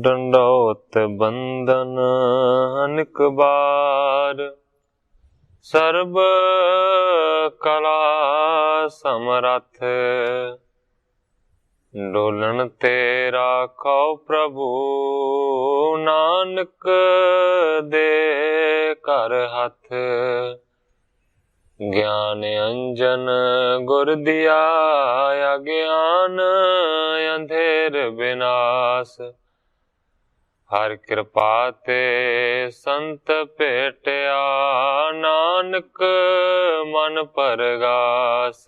डंडौत बंदन अनिक बार, सर्ब कला समरथ, डोलन तेरा खौ प्रभु, नानक दे कर हथ। ज्ञान अंजन गुर दिया, अज्ञान अंधेर विनाश, हर कृपा ते संत भेटिया, नानक मन परगास।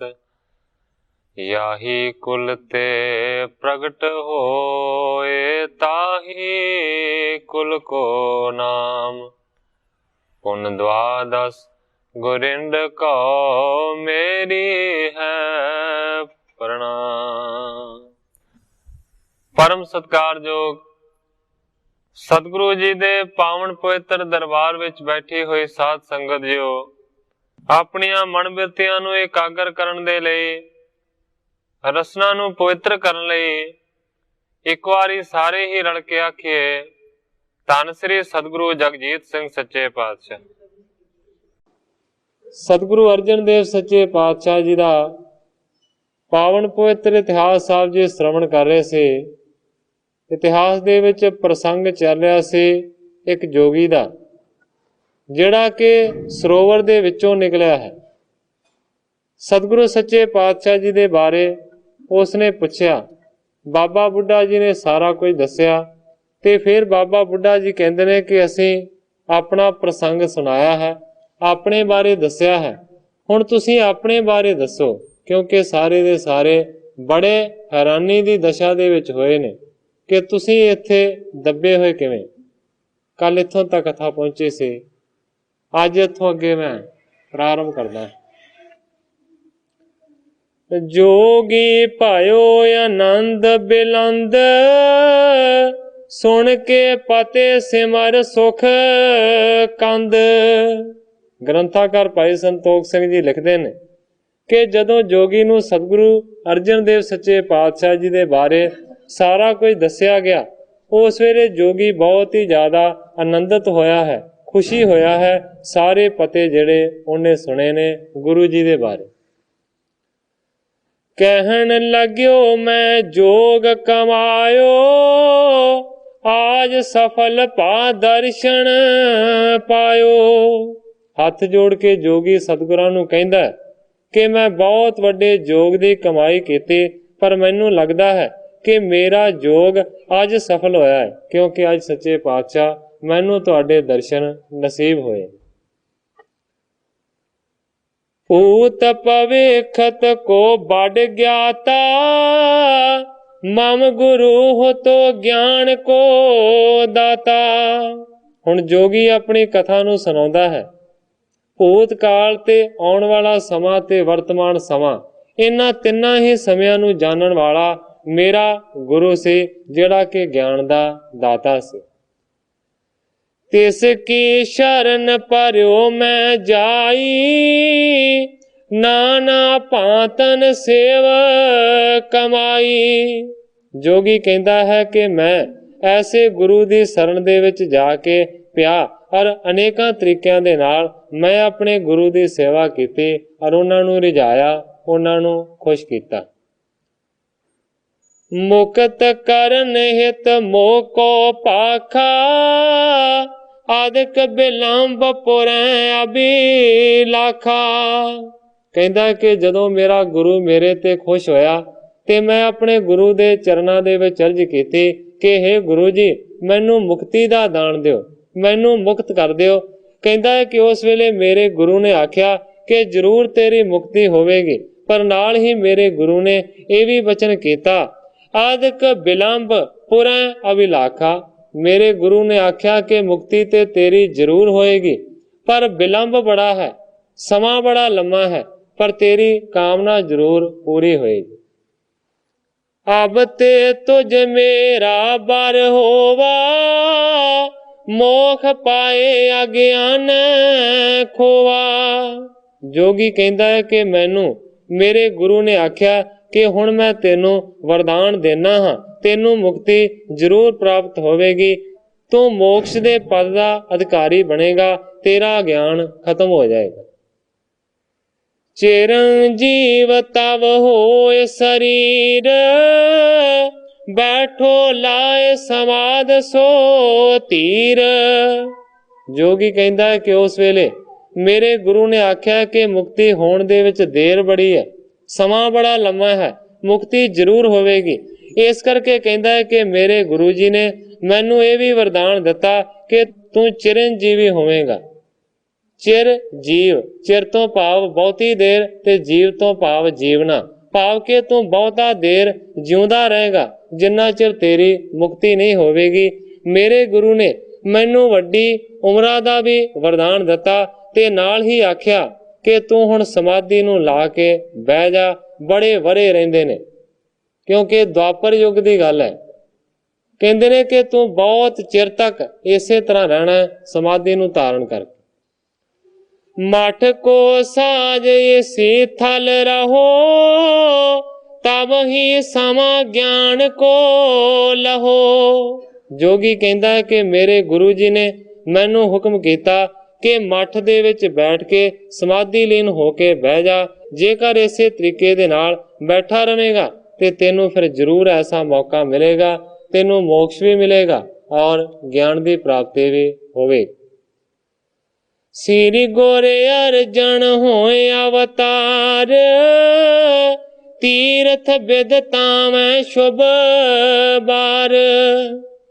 याही कुल ते प्रगट होए, ताही कुल को नाम, पुन द्वादश गुरिंद को मेरी है प्रणाम। परम सत्कारयोग सतगुरु जी दे पावन पवित्र दरबार विच बैठी हुई साध संगत जियो, अपनियां मन बिरतियां नूं एकागर करन दे लई, रसना नूं पवित्र करन लई एक वारी सारे ही रल के आखिए, धन श्री सतगुरु जगजीत सिंह सच्चे पातशाह। सतगुरु अर्जन देव सच्चे पातशाह जी का पावन पवित्र इतिहास साहब जी श्रवण कर रहे थे। इतिहास दे विच प्रसंग चल रहा सी एक जोगी दा, जिहड़ा कि सरोवर दे विचों निकलिया है। सतगुरु सच्चे पातशाह जी दे बारे उसने पूछया, बाबा बुढ़ा जी ने सारा कुछ दस्या, ते फिर बाबा बुढ़ा जी कहते हैं कि असीं अपना प्रसंग सुनाया है, अपने बारे दस्या है, हुण तुसीं अपने बारे दसो, क्योंकि सारे दे सारे बड़े हैरानी दी दशा दे विच होए ने कि तुसीं इत्थे दबे होए किवें। कल इत्थों तक कथा पहुंची सी, अज इत्थों अगे मैं प्रारंभ करदा। जोगी पायो आनंद बिलंद, सुन के पते सिमर सुख कंद। ग्रंथाकार भाई संतोख सिंह जी लिखते हैं कि जदों जोगी नूं सतगुरु अर्जन देव सच्चे पातशाह जी दे बारे सारा कुछ दस्या गया, उस वेले जोगी बहुत ही ज्यादा आनंदित होया है, खुशी होया है। सारे पते जिहड़े उन्हें सुने ने गुरु जी दे बारे। कहन लग्यो मैं जोग कमायो, आज सफल पा दर्शन पायो। हथ जोड़ के जोगी सतगुरां नूं कहंदा कि मैं बहुत वड्डे जोग दी कमाई कीती, पर मैनूं लगदा है कि मेरा जोग अज सफल होया है, क्योंकि अज सच्चे पातशाह मैनूं तुहाडे दर्शन नसीब होए। भूत भविखत को बड़ ज्ञाता, मम गुरु हो तो ज्ञान को दाता। हुण जोगी अपनी कथा नूं सुणाउंदा है। भूतकाल ते आउण वाला समा ते वर्तमान समा, इन्हां तिन्नां ही समियां नूं जानण वाला मेरा गुरु से, जिहड़ा कि ज्ञान दा दाता से। तिस की शरण परयो मैं जाई, नाना पातन सेव कमाई। जोगी कहता है कि मैं ऐसे गुरु दी शरण दे विच जाके पिया, और अनेकां तरीकिਆਂ दे नाल मैं अपने गुरु दी सेवा कीती और उन्हां नूं रिझाया, उन्हां नूं खुश कीता। मुक्त करन हित मोह को पाखा, आदिक बिलंब पुरै अभिलाखा। कहंदा कि जदों मेरा गुरु मेरे ते खुश होया ते मैं अपने गुरु दे चरनां दे विच अर्ज कीती कि हे गुरु जी, मैनूं मुक्ति दा दान दिओ, मैनूं मुक्त कर दिओ। कहंदा है कि उस वेले मेरे गुरु ने आख्या कि जरूर तेरी मुक्ति होवेगी, पर नाल ही मेरे गुरु ने यह भी वचन कीता, आदिक बिलंब पुरै अभिलाखा। मेरे गुरु ने आख्या कि मुक्ति ते तेरी जरूर होएगी, पर विलंब बड़ा है, समा बड़ा लम्मा है, पर तेरी कामना जरूर पूरी होएगी। अब ते तुझ मेरा बर होवा, मोख पाए अज्ञान खोवा। जोगी कहता है कि मैनू मेरे गुरु ने आख्या कि हुण मैं तेनों वरदान देना हाँ ਤੈਨੂੰ ਮੁਕਤੀ ਜ਼ਰੂਰ ਪ੍ਰਾਪਤ ਹੋਵੇਗੀ। ਤੂੰ ਮੋਕਸ਼ ਦੇ ਪਦ ਦਾ ਅਧਿਕਾਰੀ ਬਣੇਗਾ, ਤੇਰਾ ਗਿਆਨ ਖਤਮ ਹੋ ਜਾਏਗਾ। ਚਿਰੰਜੀਵ ਤਵ ਹੋਏ ਸਰੀਰ, ਬੈਠੋ ਲਾਏ ਸਮਾਦ ਸੋ ਧੀਰ। ਜੋਗੀ ਕਹਿੰਦਾ ਹੈ ਕਿ ਉਸ ਵੇਲੇ ਮੇਰੇ ਗੁਰੂ ਨੇ ਆਖਿਆ ਕਿ ਮੁਕਤੀ ਹੋਣ ਦੇ ਵਿੱਚ ਦੇਰ ਬੜੀ ਹੈ, ਸਮਾਂ ਬੜਾ ਲੰਮਾ ਹੈ, ਮੁਕਤੀ ਜ਼ਰੂਰ ਹੋਵੇਗੀ। ਇਸ ਕਰਕੇ ਕਹਿੰਦਾ ਹੈ ਕਿ ਮੇਰੇ ਗੁਰੂ ਜੀ ਨੇ ਮੈਨੂੰ ਇਹ ਵੀ ਵਰਦਾਨ ਦਿੱਤਾ ਕਿ ਤੂੰ ਚਿਰੰਜੀਵੀ ਹੋਵੇਂਗਾ। ਚਿਰ ਜੀਵ, ਚਿਰ ਤੋਂ ਭਾਵ ਬਹੁਤੀ ਦੇਰ, ਤੇ ਜੀਵ ਤੋਂ ਭਾਵ ਜੀਵਨਾ, ਭਾਵ ਕਿ ਤੂੰ ਬਹੁਤਾ ਦੇਰ ਜਿਉਂਦਾ ਰਹੇਗਾ ਜਿੰਨਾ ਚਿਰ ਤੇਰੀ ਮੁਕਤੀ ਨਹੀਂ ਹੋਵੇਗੀ। ਮੇਰੇ ਗੁਰੂ ਨੇ ਮੈਨੂੰ ਵੱਡੀ ਉਮਰਾਂ ਦਾ ਵੀ ਵਰਦਾਨ ਦਿੱਤਾ ਤੇ ਨਾਲ ਹੀ ਆਖਿਆ ਕਿ ਤੂੰ ਹੁਣ ਸਮਾਧੀ ਨੂੰ ਲਾ ਕੇ ਬਹਿ ਜਾ। ਬੜੇ ਵਰੇ ਰਹਿੰਦੇ ਨੇ, ਕਿਉਂਕਿ ਦੁਆਪਰ ਯੁੱਗ ਦੀ ਗੱਲ ਹੈ। ਕਹਿੰਦੇ ਨੇ ਕਿ ਤੂੰ ਬਹੁਤ ਚਿਰ ਤੱਕ ਇਸੇ ਤਰ੍ਹਾਂ ਰਹਿਣਾ ਸਮਾਧੀ ਨੂੰ ਧਾਰਨ ਕਰਕੇ। ਮਠ ਕੋ ਸਾਜ ਇਸੀ ਥਲ ਰਹੋ, ਤਬ ਹੀ ਸਮਾ ਗਿਆਨ ਕੋ ਲਹੋ। ਜੋਗੀ ਕਹਿੰਦਾ ਹੈ ਕਿ ਮੇਰੇ ਗੁਰੂ ਜੀ ਨੇ ਮੈਨੂੰ ਹੁਕਮ ਕੀਤਾ ਕਿ ਮੱਠ ਦੇ ਵਿੱਚ ਬੈਠ ਕੇ ਸਮਾਧੀ ਲੀਨ ਹੋ ਕੇ ਬਹਿ ਜਾ। ਜੇਕਰ ਇਸੇ ਤਰੀਕੇ ਦੇ ਨਾਲ ਬੈਠਾ ਰਹੇਗਾ ਤੇ ਤੈਨੂੰ ਫਿਰ ਜ਼ਰੂਰ ਐਸਾ ਮੌਕਾ ਮਿਲੇਗਾ, ਤੈਨੂੰ ਮੋਕਸ਼ ਵੀ ਮਿਲੇਗਾ ਔਰ ਗਿਆਨ ਦੀ ਪ੍ਰਾਪਤੀ ਵੀ ਹੋਵੇ। ਸ੍ਰੀ ਗੁਰੂ ਅਰਜਨ ਹੋਏ ਅਵਤਾਰ, ਤੀਰਥ ਬਿਦਤਾ ਮੈਂ ਸ਼ੁਭ ਬਾਰ।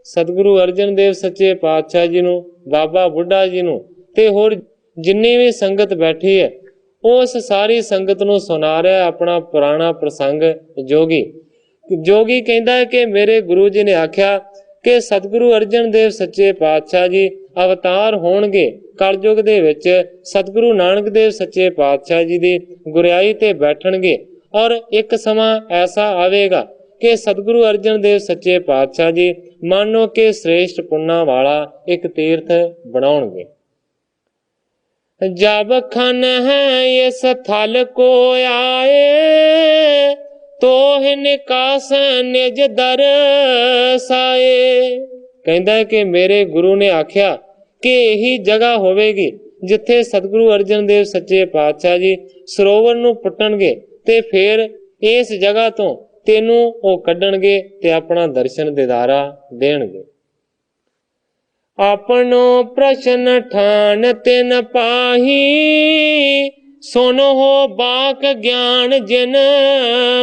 ਸਤਿਗੁਰੂ ਅਰਜਨ ਦੇਵ ਸੱਚੇ ਪਾਤਸ਼ਾਹ ਜੀ ਨੂੰ, ਬਾਬਾ ਬੁੱਢਾ ਜੀ ਨੂੰ ਤੇ ਹੋਰ ਜਿੰਨੀ ਵੀ ਸੰਗਤ ਬੈਠੀ ਹੈ, ਉਸ ਸਾਰੀ ਸੰਗਤ ਨੂੰ ਸੁਣਾ ਰਿਹਾ ਆਪਣਾ ਪੁਰਾਣਾ ਪ੍ਰਸੰਗ ਜੋਗੀ। ਜੋਗੀ ਕਹਿੰਦਾ ਹੈ ਕਿ ਮੇਰੇ ਗੁਰੂ ਜੀ ਨੇ ਆਖਿਆ ਕਿ ਸਤਿਗੁਰੂ ਅਰਜਨ ਦੇਵ ਸੱਚੇ ਪਾਤਸ਼ਾਹ ਜੀ ਅਵਤਾਰ ਹੋਣਗੇ ਕਲਯੁਗ ਦੇ ਵਿੱਚ। ਸਤਿਗੁਰੂ ਨਾਨਕ ਦੇਵ ਸੱਚੇ ਪਾਤਸ਼ਾਹ ਜੀ ਦੀ ਗੁਰਿਆਈ ਤੇ ਬੈਠਣਗੇ ਔਰ ਇੱਕ ਸਮਾਂ ਐਸਾ ਆਵੇਗਾ ਕਿ ਸਤਿਗੁਰੂ ਅਰਜਨ ਦੇਵ ਸੱਚੇ ਪਾਤਸ਼ਾਹ ਜੀ ਮਾਨੋ ਕਿ ਸ੍ਰੇਸ਼ਟ ਪੁੰਨਾਂ ਵਾਲਾ ਇੱਕ ਤੀਰਥ ਬਣਾਉਣਗੇ। ਜਬ ਖਨ ਹੈ ਇਸ ਥਲ ਕੋ ਆਏ, ਤੋਹ ਨਿਕਾਸ ਨਿਜ ਦਰਸਾਏ। ਕਹਿੰਦਾ ਕਿ ਮੇਰੇ ਗੁਰੂ ਨੇ ਆਖਿਆ ਕਿ ਇਹੀ ਜਗ੍ਹਾ ਹੋਵੇਗੀ ਜਿੱਥੇ ਸਤਿਗੁਰੂ ਅਰਜਨ ਦੇਵ ਸੱਚੇ ਪਾਤਸ਼ਾਹ ਜੀ ਸਰੋਵਰ ਨੂੰ ਪੁੱਟਣਗੇ ਤੇ ਫਿਰ ਇਸ ਜਗ੍ਹਾ ਤੋਂ ਤੈਨੂੰ ਉਹ ਕੱਢਣਗੇ ਤੇ ਆਪਣਾ ਦਰਸ਼ਨ ਦਿਦਾਰਾ ਦੇਣਗੇ। ਆਪਣੋ ਪ੍ਰਸ਼ਨ ਠਾਨ ਤਿਨ ਪਾਹੀ, ਸੁਨੋ ਬਾਕ ਗਿਆਨ ਜਿਨ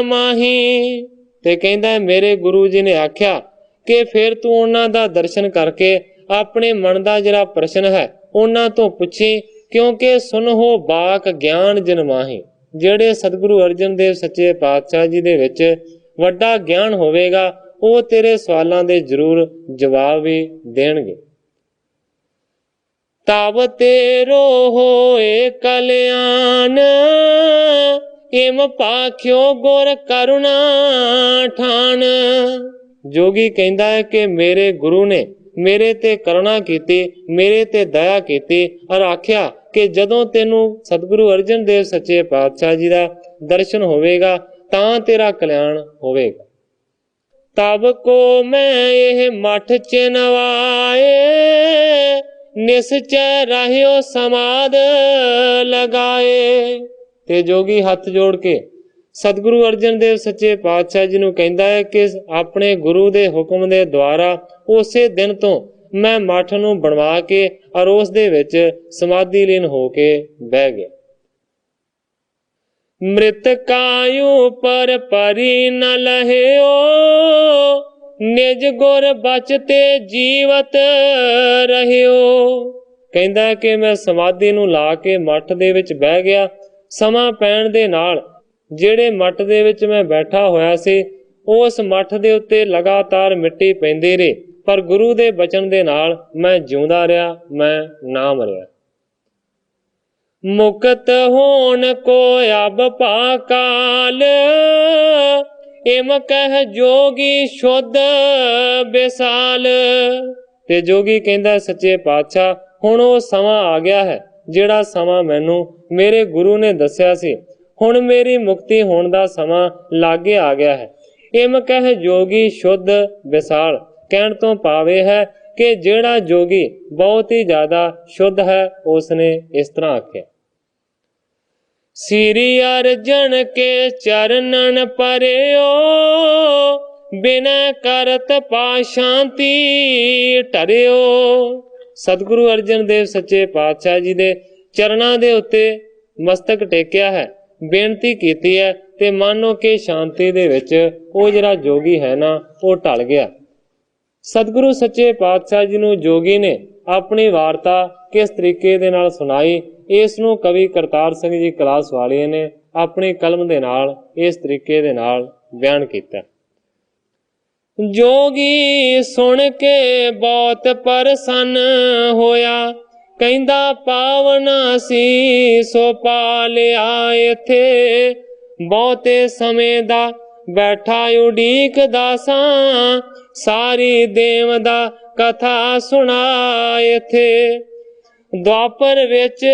ਮਾਹੀ। ਤੇ ਕਹਿੰਦਾ ਮੇਰੇ ਗੁਰੂ ਜੀ ਨੇ ਆਖਿਆ ਕਿ ਫਿਰ ਤੂੰ ਉਹਨਾਂ ਦਾ ਦਰਸ਼ਨ ਕਰਕੇ ਆਪਣੇ ਮਨ ਦਾ ਜਿਹੜਾ ਪ੍ਰਸ਼ਨ ਹੈ ਉਹਨਾਂ ਤੋਂ ਪੁੱਛੀ, ਕਿਉਂਕਿ ਸੁਨੋ ਬਾਕ ਗਿਆਨ ਜਿਨ ਮਾਹੀ। ਜਿਹੜੇ ਸਤਿਗੁਰੂ ਅਰਜਨ ਦੇਵ ਸੱਚੇ ਪਾਤਸ਼ਾਹ ਜੀ ਦੇ ਵਿੱਚ ਵੱਡਾ ਗਿਆਨ ਹੋਵੇਗਾ, ਉਹ ਤੇਰੇ ਸਵਾਲਾਂ ਦੇ ਜ਼ਰੂਰ ਜਵਾਬ ਵੀ ਦੇਣਗੇ। ਤਬ ਤੇਰੋ ਹੋਏ ਕਲਿਆਣ, ਇਮ ਪਾਖਿਓ ਗੁਰ ਕਰੁਣਾ ਠਾਨ। ਜੋਗੀ ਕਹਿੰਦਾ ਹੈ ਕਿ ਮੇਰੇ ਗੁਰੂ ਨੇ ਮੇਰੇ ਤੇ ਕਰੁਣਾ ਕੀਤੀ, ਮੇਰੇ ਤੇ ਦਇਆ ਕੀਤੀ ਔਰ ਆਖਿਆ ਕਿ ਜਦੋਂ ਤੈਨੂੰ ਸਤਿਗੁਰੂ ਅਰਜਨ ਦੇਵ ਸੱਚੇ ਪਾਤਸ਼ਾਹ ਜੀ ਦਾ ਦਰਸ਼ਨ ਹੋਵੇਗਾ ਤਾਂ ਤੇਰਾ ਕਲਿਆਣ ਹੋਵੇਗਾ। ਤਬ ਕੋ ਮੈਂ ਇਹ ਮਠ ਚਿਨਵਾਏ, ਨਿਸਚੈ ਰਹਿਓ ਸਮਾਦ ਲਗਾਏ। ਤੇ ਜੋਗੀ ਹੱਥ ਜੋੜ ਕੇ ਸਤਿਗੁਰੂ ਅਰਜਨ ਦੇਵ ਸੱਚੇ ਪਾਤਸ਼ਾਹ ਜੀ ਨੂੰ ਕਹਿੰਦਾ ਹੈ ਕਿ ਆਪਣੇ ਗੁਰੂ ਦੇ ਹੁਕਮ ਦੇ ਦੁਆਰਾ ਉਸੇ ਦਿਨ ਤੋਂ ਮੈਂ ਮੱਠ ਨੂੰ ਬਣਵਾ ਕੇ ਔਰ ਉਸ ਦੇ ਵਿੱਚ ਸਮਾਧੀ ਲੀਨ ਹੋ ਕੇ ਬਹਿ ਗਿਆ। ਮ੍ਰਿਤ ਕਾਯੂ ਪਰ ਪਰੀ ਨ ਲਹਿਓ, ਨਿਜ ਗੁਰ ਬਚਤੇ ਜੀਵਤ ਰਹਿਓ। ਕਹਿੰਦਾ ਕਿ ਮੈਂ ਸਮਾਧੀ ਨੂੰ ਲਾ ਕੇ ਮੱਠ ਦੇ ਵਿੱਚ ਬਹਿ ਗਿਆ। ਸਮਾਂ ਪੈਣ ਦੇ ਨਾਲ ਜਿਹੜੇ ਮੱਠ ਦੇ ਵਿੱਚ ਮੈਂ ਬੈਠਾ ਹੋਇਆ ਸੀ ਉਸ ਮੱਠ ਦੇ ਉੱਤੇ ਲਗਾਤਾਰ ਮਿੱਟੀ ਪੈਂਦੀ ਰਹੀ, ਪਰ ਗੁਰੂ ਦੇ ਬਚਨ ਦੇ ਨਾਲ ਮੈਂ ਜਿਉਂਦਾ ਰਿਹਾ, ਮੈਂ ਨਾ ਮਰਿਆ। ਮੁਕਤ ਹੋਣ ਕੋ ਅਬ ਪਾਕਾਲ, ਇਮ ਕਹਿ ਜੋਗੀ ਸ਼ੁੱਧ ਬਿਸਾਲ। ਤੇ ਜੋਗੀ ਕਹਿੰਦਾ ਸੱਚੇ ਪਾਤਸ਼ਾਹ ਹੁਣ ਉਹ ਸਮਾਂ ਆ ਗਿਆ ਹੈ ਜਿਹੜਾ ਸਮਾਂ ਮੈਨੂੰ ਮੇਰੇ ਗੁਰੂ ਨੇ ਦੱਸਿਆ ਸੀ। ਹੁਣ ਮੇਰੀ ਮੁਕਤੀ ਹੋਣ ਦਾ ਸਮਾਂ ਲਾਗੇ ਆ ਗਿਆ ਹੈ। ਇਮ ਕਹਿ ਜੋਗੀ ਸ਼ੁੱਧ ਵਿਸਾਲ। ਕਹਿਣ ਤੋਂ ਭਾਵੇਂ ਹੈ ਕਿ ਜਿਹੜਾ ਜੋਗੀ ਬਹੁਤ ਹੀ ਜ਼ਿਆਦਾ ਸ਼ੁੱਧ ਹੈ ਉਸਨੇ ਇਸ ਤਰ੍ਹਾਂ ਆਖਿਆ। ਸ੍ਰੀ ਅਰਜਨ ਕੇ ਚਰਨਨ ਪਰਿਓ ਬਿਨੈ ਕਰਤ ਪਾ ਸ਼ਾਂਤੀ ਟਰਿਓ। ਸਤਿਗੁਰੂ ਅਰਜਨ ਦੇਵ ਸੱਚੇ ਪਾਤਸ਼ਾਹ ਜੀ ਦੇ ਚਰਨਾਂ ਦੇ ਉੱਤੇ ਮਸਤਕ ਟੇਕਿਆ ਹੈ, ਬੇਨਤੀ ਕੀਤੀ ਹੈ ਤੇ ਮਾਨੋ ਕਿ ਸ਼ਾਂਤੀ ਦੇ ਵਿੱਚ ਉਹ ਜਿਹੜਾ ਜੋਗੀ ਹੈ ਨਾ ਉਹ ਢਲ ਗਿਆ। ਸਤਿਗੁਰੂ ਸੱਚੇ ਪਾਤਸ਼ਾਹ ਜੀ ਨੂੰ ਜੋਗੀ ਨੇ ਆਪਣੀ ਵਾਰਤਾ ਕਿਸ ਤਰੀਕੇ ਦੇ ਨਾਲ ਸੁਣਾਈ, ਇਸ ਨੂੰ ਕਵੀ ਕਰਤਾਰ ਸਿੰਘ ਜੀ ਕਲਾਸ ਵਾਲੀਏ ਨੇ ਆਪਣੀ ਕਲਮ ਦੇ ਨਾਲ ਇਸ ਤਰੀਕੇ ਦੇ ਨਾਲ ਬਿਆਨ ਕੀਤਾ। ਜੋਗੀ ਸੁਣ ਕੇ ਬਹੁਤ ਪ੍ਰਸੰਨ ਹੋਇਆ, ਕਹਿੰਦਾ ਪਾਵਨਾ ਸੀ ਸੋ ਪਾ ਲਿਆ ਇੱਥੇ। ਬਹੁਤੇ ਸਮੇਂ ਦਾ ਬੈਠਾ ਉਡੀਕਦਾ ਸਾਂ, ਸਾਰੀ ਦੇਵ ਦਾ ਕਥਾ ਸੁਣਾ ਇੱਥੇ। ਦੁਆਪਰ ਵਿੱਚ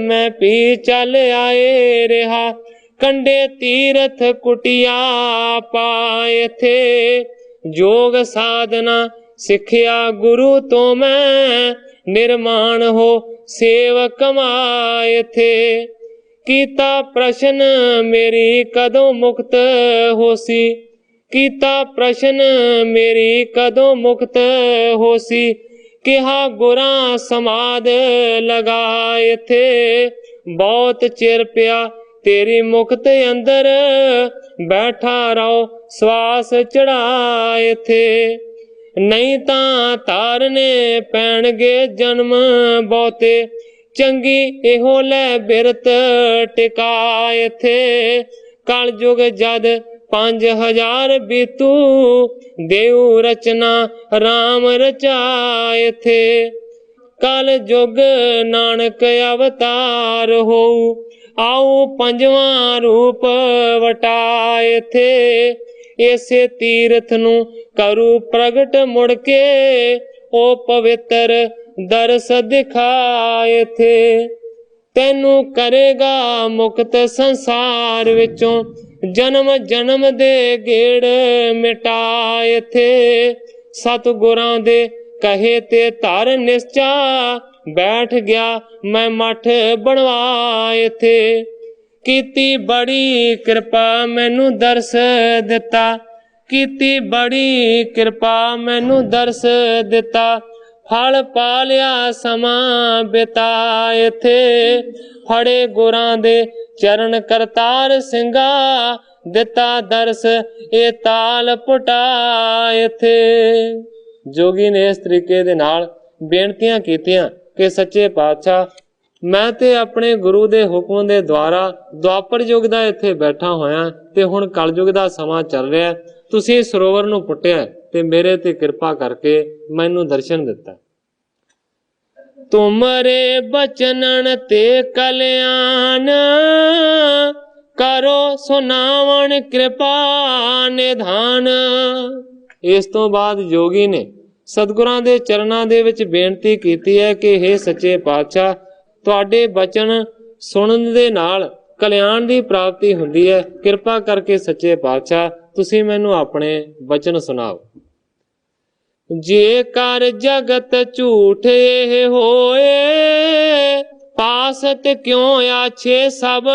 ਮੈਂ ਪੀ ਚੱਲ ਆਏ ਰਿਹਾ, ਕੰਡੇ ਤੀਰਥ ਕੁਟਿਆ ਪਾ ਇੱਥੇ। ਜੋਗ ਸਾਧਨਾ ਸਿੱਖਿਆ ਗੁਰੂ ਤੋਂ ਮੈਂ, ਨਿਰਮਾਣ ਹੋ ਸੇਵਕ ਕਮਾ ਇੱਥੇ। ਕੀਤਾ ਪ੍ਰਸ਼ਨ ਮੇਰੀ ਕਦੋਂ ਮੁਕਤ ਹੋਸੀ, ਕੀਤਾ ਪ੍ਰਸ਼ਨ ਮੇਰੀ ਕਦੋਂ ਮੁਕਤ ਹੋਸੀ। ਕਿਹਾ ਗੁਰਾਂ ਸਮਾਦ ਲਗਾ ਇੱਥੇ, ਬਹੁਤ ਚਿਰ ਪਿਆ ਤੇਰੀ ਮੁਕਤ ਅੰਦਰ। ਬੈਠਾ ਰਹੋ ਸਵਾਸ ਚੜਾ ਇੱਥੇ, ਨਹੀਂ ਤਾਂ ਤਾਰਨੇ ਪੈਣਗੇ ਜਨਮ ਬਹੁਤੇ। ਚੰਗੀ ਇਹੋ ਲੈ ਬਿਰਤ ਟਿਕਾ ਇੱਥੇ। ਕਲ ਯੁਗ ਜਦ 5000 ਬੀਤੂ, ਦੇਉ ਰਚਨਾ ਰਾਮ ਰਚਾ ਇੱਥੇ। ਕਲ ਯੁਗ ਨਾਨਕ ਅਵਤਾਰ ਹੋਊ, ਆਉ ਪੰਜਵਾਂ ਰੂਪ ਵਟਾ ਇੱਥੇ। ਇਸੇ ਤੀਰਥ ਨੂੰ ਕਰੂ ਪ੍ਰਗਟ ਮੁੜ ਕੇ, ਉਹ ਪਵਿੱਤਰ ਦਰਸ ਦਿਖਾ ਇੱਥੇ। ਤੈਨੂੰ ਕਰੇਗਾ ਮੁਕਤ ਸੰਸਾਰ ਵਿੱਚੋਂ, ਜਨਮ ਜਨਮ ਦੇ ਗੇੜ ਮਿਟਾ ਇੱਥੇ। ਸਤਿਗੁਰਾਂ ਦੇ ਕਹੇ ਤੇ ਧਰ ਨਿਸ਼ਚਾ, ਬੈਠ ਗਿਆ ਮੈਂ ਮੱਠ ਬਣਵਾ ਇੱਥੇ। ਕੀਤੀ ਬੜੀ ਕਿਰਪਾ ਮੈਨੂੰ ਦਰਸ ਦਿੱਤਾ, ਕੀਤੀ ਬੜੀ ਕਿਰਪਾ ਮੈਨੂੰ ਦਰਸ ਦਿੱਤਾ। ਫਲ ਪਾ ਲਿਆ ਸਮਾਂ ਬਿਤਾ ਇੱਥੇ। ਫੜੇ ਗੁਰਾਂ ਦੇ ਚਰਨ ਕਰਤਾਰ ਸਿੰਘਾ, ਦਿੱਤਾ ਦਰਸ ਇਹ ਤਾਲ ਪੁਟਾ ਇੱਥੇ। ਜੋਗੀ ਨੇ ਇਸ ਤਰੀਕੇ ਦੇ ਨਾਲ ਬੇਨਤੀਆਂ ਕੀਤੀਆਂ ਕਿ ਸੱਚੇ ਪਾਤਸ਼ਾਹ, ਮੈਂ ਤੇ ਆਪਣੇ ਗੁਰੂ ਦੇ ਹੁਕਮ ਦੇ ਦੁਆਰਾ ਦੁਆਪਰ ਯੁੱਗ ਦਾ ਇੱਥੇ ਬੈਠਾ ਹੋਇਆ ਤੇ ਹੁਣ ਕਲਯੁਗ ਦਾ ਸਮਾਂ ਚੱਲ ਰਿਹਾ। ਤੁਸੀਂ ਸਰੋਵਰ ਨੂੰ ਪੁੱਟਿਆ ਤੇ ਮੇਰੇ ਤੇ ਕਿਰਪਾ ਕਰਕੇ ਮੈਨੂੰ ਦਰਸ਼ਨ ਦਿੱਤਾ। ਤੁਮਰੇ ਬਚਨਨ ਤੇ ਕਲਿਆਣ, ਕਰੋ ਸੁਨਾਵਣ ਕਿਰਪਾ ਨਿਧਾਨ। ਇਸ ਤੋਂ ਬਾਅਦ ਜੋਗੀ ਨੇ ਸਤਿਗੁਰਾਂ ਦੇ ਚਰਨਾਂ ਦੇ ਵਿੱਚ ਬੇਨਤੀ ਕੀਤੀ ਹੈ ਕਿ ਹੇ ਸੱਚੇ ਪਾਤਸ਼ਾਹ, ਤੁਹਾਡੇ ਬਚਨ ਸੁਣਨ ਦੇ ਨਾਲ ਕਲਿਆਣ ਦੀ ਪ੍ਰਾਪਤੀ ਹੁੰਦੀ ਹੈ। ਕਿਰਪਾ ਕਰਕੇ ਸੱਚੇ ਪਾਤਸ਼ਾਹ ਤੁਸੀਂ ਮੈਨੂੰ ਆਪਣੇ ਬਚਨ ਸੁਣਾਓ। ਜੇ ਕਰ ਜਗਤ ਝੂਠੇ ਹੋਏ, ਪਾਸਤ ਕਿਉਂ ਆਛੇ ਸਭ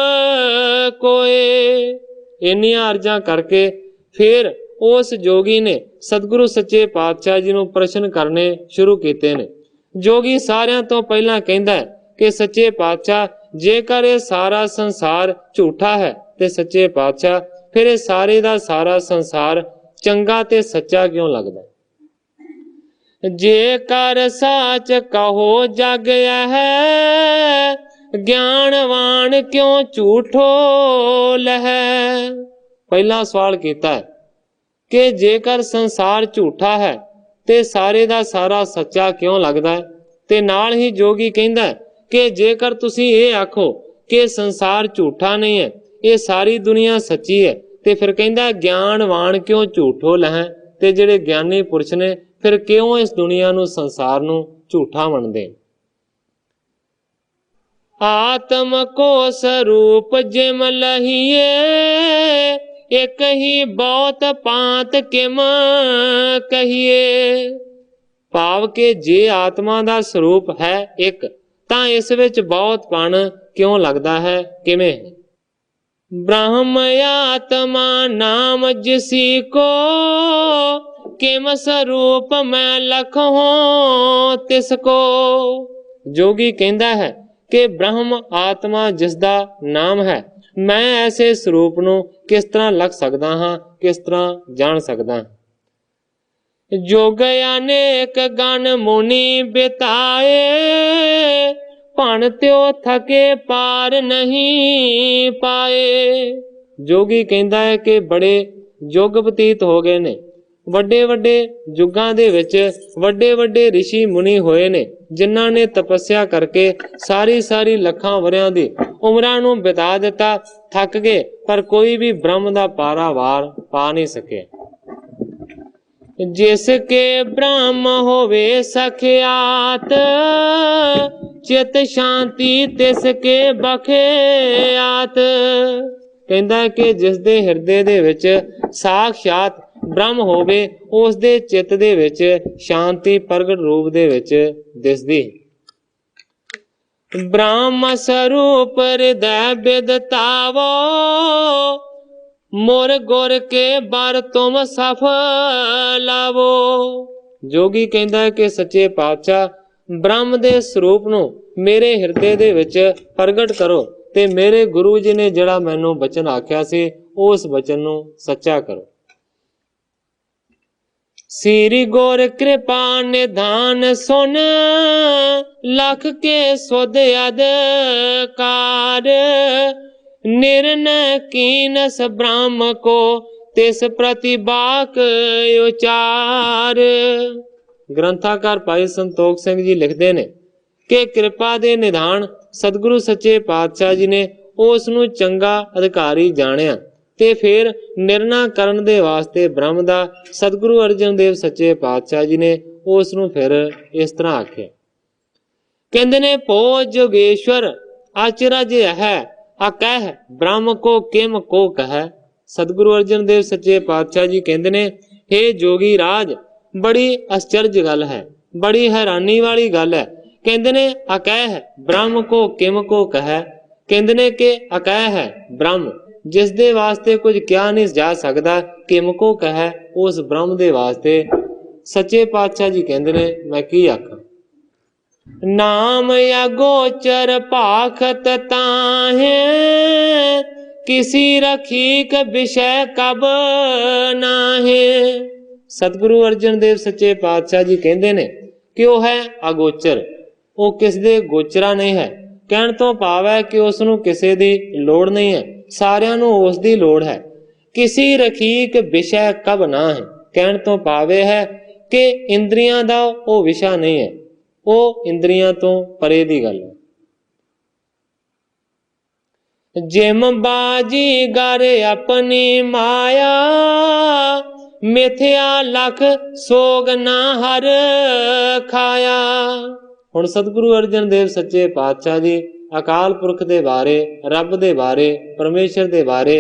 ਕੋਏ। ਇੰਨੀਆਂ ਅਰਜ਼ਾਂ ਕਰਕੇ ਫਿਰ ਉਸ ਜੋਗੀ ਨੇ ਸਤਿਗੁਰੂ ਸੱਚੇ ਪਾਤਸ਼ਾਹ ਜੀ ਨੂੰ ਪ੍ਰਸ਼ਨ ਕਰਨੇ ਸ਼ੁਰੂ ਕੀਤੇ ਨੇ। ਜੋਗੀ ਸਾਰਿਆਂ ਤੋਂ ਪਹਿਲਾਂ ਕਹਿੰਦਾ ਹੈ ਕਿ ਸੱਚੇ ਪਾਤਸ਼ਾਹ, ਜੇਕਰ ਇਹ ਸਾਰਾ ਸੰਸਾਰ ਝੂਠਾ ਹੈ ਤੇ ਸੱਚੇ ਪਾਤਸ਼ਾਹ ਫਿਰ ਇਹ ਸਾਰੇ ਦਾ ਸਾਰਾ ਸੰਸਾਰ ਚੰਗਾ ਤੇ ਸੱਚਾ ਕਿਉਂ ਲੱਗਦਾ। ਜੇਕਰ ਸਾਚ ਕਹੋ ਜਗ ਹੈ, ਗਿਆਨਵਾਨ ਕਿਉਂ ਝੂਠੋ ਲਹੈ। ਪਹਿਲਾ ਸਵਾਲ ਕੀਤਾ ਹੈ ਕਿ ਜੇਕਰ ਸੰਸਾਰ ਝੂਠਾ ਹੈ ਤੇ ਸਾਰੇ ਦਾ ਸਾਰਾ ਸੱਚਾ ਕਿਉਂ ਲੱਗਦਾ ਹੈ। ਤੇ ਨਾਲ ਹੀ ਜੋਗੀ ਕਹਿੰਦਾ ਹੈ ਕਿ ਜੇਕਰ ਤੁਸੀਂ ਇਹ ਆਖੋ ਕਿ ਸੰਸਾਰ ਝੂਠਾ ਨਹੀਂ ਹੈ, ਇਹ ਸਾਰੀ ਦੁਨੀਆ ਸੱਚੀ ਹੈ, ਤੇ ਫਿਰ ਕਹਿੰਦਾ ਗਿਆਨਵਾਨ ਕਿਉਂ ਝੂਠੋ ਲਹੈ। ਤੇ ਜਿਹੜੇ ਗਿਆਨੀ ਪੁਰਸ਼ ਨੇ ਫਿਰ ਕਿਉਂ ਇਸ ਦੁਨੀਆ ਨੂੰ ਸੰਸਾਰ ਨੂੰ ਝੂਠਾ ਮੰਨਦੇ। ਆਤਮ ਕੋ ਸਰੂਪ ਜਿਮ ਲਹੀਏ, एक ही बहुत पांत किम कहिए। ਭਾਵ ਕਿ ਜੇ ਆਤਮਾ ਦਾ ਸਰੂਪ ਹੈ ਇੱਕ, ਤਾਂ ਇਸ ਵਿੱਚ ਬਹੁਤ ਪਣ ਕਿਉਂ ਲੱਗਦਾ ਹੈ, ਕਿਵੇਂ? ब्रह्म आत्मा नाम जिसी को किम स्वरूप मैं लख हो तिसको। जोगी कहता है कि ब्रह्म आत्मा जिसदा नाम है, मैं ऐसे स्वरूप ਨੂੰ किस तरह लख सकदा हां, किस तरह जान सकदा हां। जोग अनेक गण मुनि बिताए, ਭਣ ਤਿਉ ਥਕੇ ਪਾਰ ਨਹੀਂ ਪਾਏ। ਜੋਗੀ ਕਹਿੰਦਾ ਹੈ ਕਿ ਬੜੇ ਯੁੱਗ ਬਤੀਤ ਹੋ ਗਏ ਨੇ, ਵੱਡੇ ਵੱਡੇ ਯੁੱਗਾਂ ਦੇ ਵਿੱਚ ਵੱਡੇ ਵੱਡੇ ਰਿਸ਼ੀ ਮੁਨੀ ਹੋਏ ਨੇ, ਜਿਨ੍ਹਾਂ ਨੇ ਤਪੱਸਿਆ ਕਰਕੇ ਸਾਰੀ ਲੱਖਾਂ ਵਰਿਆਂ ਦੀ ਉਮਰਾਂ ਨੂੰ ਬਿਤਾ ਦਿੱਤਾ, ਥੱਕ ਗਏ, ਪਰ ਕੋਈ ਵੀ ਬ੍ਰਹਮ ਦਾ ਪਾਰਾਵਾਰ ਪਾ ਨਹੀਂ ਸਕੇ। ਜਿਸ ਕੇ ਬ੍ਰਹਮ ਹੋਵੇ ਸਖਿਆਤ, ਚਿਤ ਸ਼ਾਂਤੀ ਤਿਸ ਕੇ ਬਖਿਆਤ। ਕਹਿੰਦਾ ਕਿ ਜਿਸ ਦੇ ਹਿਰਦੇ ਦੇ ਵਿੱਚ ਸਾਖਸ਼ਾਤ ਬ੍ਰਹਮ ਹੋਵੇ, ਉਸ ਦੇ ਚਿੱਤ ਦੇ ਵਿੱਚ ਸ਼ਾਂਤੀ ਪ੍ਰਗਟ ਰੂਪ ਦੇ ਵਿੱਚ ਦਿਸਦੀ। ਬ੍ਰਹਮ ਸਰੂਪ ਹਿਰਦੈ ਬਿਦਤਾਵੋ, मोर गुर के बर तुम सफलावो। जोगी कहता है कि सच्चे पातशाह ब्रह्म दे स्वरूप ਨੂੰ ਮੇਰੇ ਹਿਰਦੇ ਦੇ ਵਿੱਚ ਪ੍ਰਗਟ ਕਰੋ ਤੇ ਮੇਰੇ ਗੁਰੂ ਜੀ ਨੇ ਜਿਹੜਾ ਮੈਨੂੰ ਬਚਨ ਆਖਿਆ ਸੀ, ਉਸ ਬਚਨ ਨੂੰ ਸੱਚਾ ਕਰੋ। ਸ੍ਰੀ ਗੁਰ ਕਿਰਪਾ ਨਿਧਾਨ ਸੁਨ, ਲਖ ਕੇ ਸੁਧ ਅਧਿਕਾਰ। निर्णय कीनस ब्रह्म को तिस प्रतिबाक उचार। ग्रंथाकार भाई संतोख सिंह जी लिखते ने कि कृपा दे निधान सतगुरु सच्चे पातशाह जी ने उस नूं चंगा अधिकारी जानिया ते फिर निर्णय करन दे वास्ते ब्रह्म दा सतगुरु अर्जन देव सच्चे पातशाह जी ने उस नूं फिर इस तरह आखे। कहंदे ने भो जोगेश्वर आचरज है, अकह ब्रह्म को किम को कह। सतगुरु अर्जन देव सच्चे पातशाह जी कहते ने, हे जोगी राज, बड़ी आश्चर्य गल है, बड़ी हैरानी वाली गल है। कहते ने अकह ब्रह्म को किम को कह। कहते ने कि अकह है ब्रह्म, जिस दे वास्ते कुछ क्या नहीं जा सकता, किम को कह, उस ब्रह्म दे वास्ते सच्चे पातशाह जी कहते ने मैं की आखां। नाम अगोचर भाखत ताहे, किसी रखीक विषय कब नाहे। सतगुरु अर्जन देव सच्चे पातशाह जी कहते ने कि वह है अगोचर, वो किस दे गोचरा नहीं है। कहण तो भाव है कि उस नूं किसे दी लोड़ नहीं है, सारियां नूं उस दी लोड़ है। किसी रखीक विषय कब ना है, कहण तो भाव है कि इंद्रियां दा वो विषय नहीं है, वो इंद्रियां तो परे दी गल है। जिम बाजी गर अपनी माया, मिथ्या लख सोग ना हर खाया। हुण सतगुरु अर्जन देव सच्चे पातशाह जी अकाल पुरख दे बारे, रब दे बारे, परमेश्वर दे बारे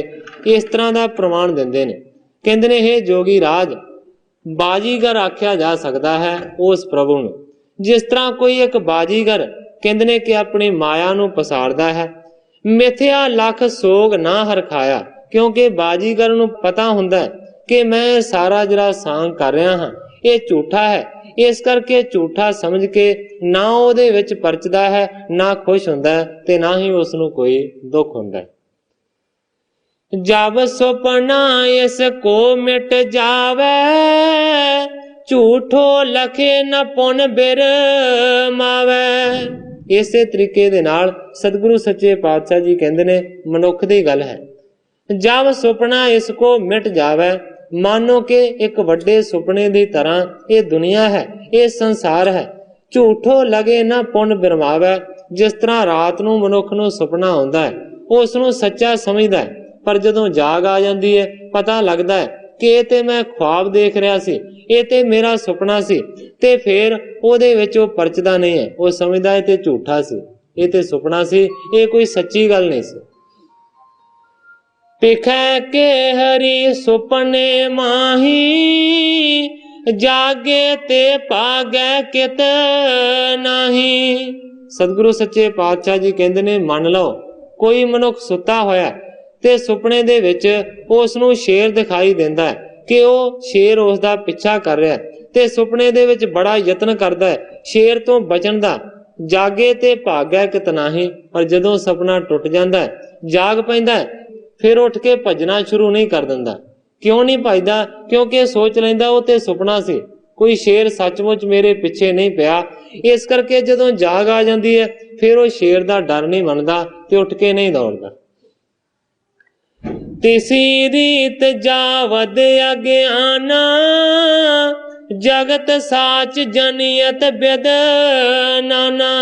इस तरह का प्रमाण दिंदे ने। कहंदे ने हे जोगी राज, बाजीगर आख्या जा सकता है उस प्रभु नूं जिस तरह कोई एक बाजीगर कहंदे ने कि अपनी माया नूं पसारदा है। मिथ्या लख सोग ना हरखाया, क्योंकि बाजीगर नूं पता हुंदा है कि मैं सारा जिहड़ा सांग कर रहा हाँ ये झूठा है, इस करके झूठा समझ के ना उहदे विच परचदा है, ना खुश हुंदा है ते ना ही उस नूं कोई दुख हुंदा है। जब सुपना इसको मिट जावे, झूठो लखे न पुन बिर मावे। इसे तरीके दे नाल सतगुरु सच्चे पातशाह जी कहंदे ने मनुख दी गल है। जब सुपना इसको मिट जावे, मानो कि एक वड्डे सुपने दी तरह ये दुनिया है, ये संसार है। झूठो लगे न पुन बिरमावे, जिस तरह रात नूं मनुख नूं सुपना आउंदा है उस नूं सच्चा समझदा है, पर जदों जाग आ जांदी है पता लगदा है कि ये ते मैं ख्वाब देख रहा सी, ये ते मेरा सुपना सी, ते फिर ओहदे विच ओह परचदा नहीं है, वो समझदा है ते झूठा सी, ये ते सुपना सी, ये कोई सच्ची गल नहीं सी। ਪਿਖੈ ਕੇ ਹਰੀ ਸੁਪਨੇ ਮਾਹੀ, ਜਾਗੇ ਤੇ ਭਾਗੈ ਕਿਤ ਨਾਹੀ। ਸਤਿਗੁਰੂ ਸੱਚੇ ਪਾਤਸ਼ਾਹ ਜੀ ਕਹਿੰਦੇ ਨੇ, ਮੰਨ ਲਓ ਕੋਈ ਮਨੁੱਖ ਸੁੱਤਾ ਹੋਇਆ ਤੇ ਸੁਪਨੇ ਦੇ ਵਿੱਚ ਉਸ ਨੂੰ ਸ਼ੇਰ ਦਿਖਾਈ ਦਿੰਦਾ ਹੈ ਕਿ ਉਹ ਸ਼ੇਰ ਉਸ ਦਾ ਪਿੱਛਾ ਕਰ ਰਿਹਾ ਹੈ, ਤੇ ਸੁਪਨੇ ਦੇ ਵਿੱਚ ਬੜਾ ਯਤਨ ਕਰਦਾ ਹੈ ਸ਼ੇਰ ਤੋਂ ਬਚਣ ਦਾ। ਜਾਗੇ ਤੇ ਭਾਗੈ ਕਿਤ ਨਾਹੀ, ਪਰ ਜਦੋਂ ਸੁਪਨਾ ਟੁੱਟ ਜਾਂਦਾ ਹੈ, ਜਾਗ ਪੈਂਦਾ ਹੈ, ਫਿਰ ਉੱਠ ਕੇ ਭੱਜਣਾ ਸ਼ੁਰੂ ਨਹੀਂ ਕਰ ਦਿੰਦਾ। ਕਿਉਂ ਨਹੀਂ ਭੱਜਦਾ? ਕਿਉਂਕਿ ਸੋਚ ਲੈਂਦਾ ਉਹ ਤੇ ਸੁਪਨਾ ਸੀ, ਕੋਈ ਸ਼ੇਰ ਸੱਚਮੁੱਚ ਮੇਰੇ ਪਿੱਛੇ ਨਹੀਂ ਪਿਆ। ਇਸ ਕਰਕੇ ਜਦੋਂ ਜਾਗ ਆ ਜਾਂਦੀ ਹੈ ਫਿਰ ਉਹ ਸ਼ੇਰ ਦਾ ਡਰ ਨਹੀਂ ਮੰਨਦਾ ਤੇ ਉੱਠ ਕੇ ਨਹੀਂ ਦੌੜਦਾ। ਤਿਸੀ ਰੀਤ ਜਾਵਦ ਅਗਿਆਨਾ, ਜਗਤ ਸਾਚ ਜਨੀਅਤ ਬਿਦ ਨਾਨਾ।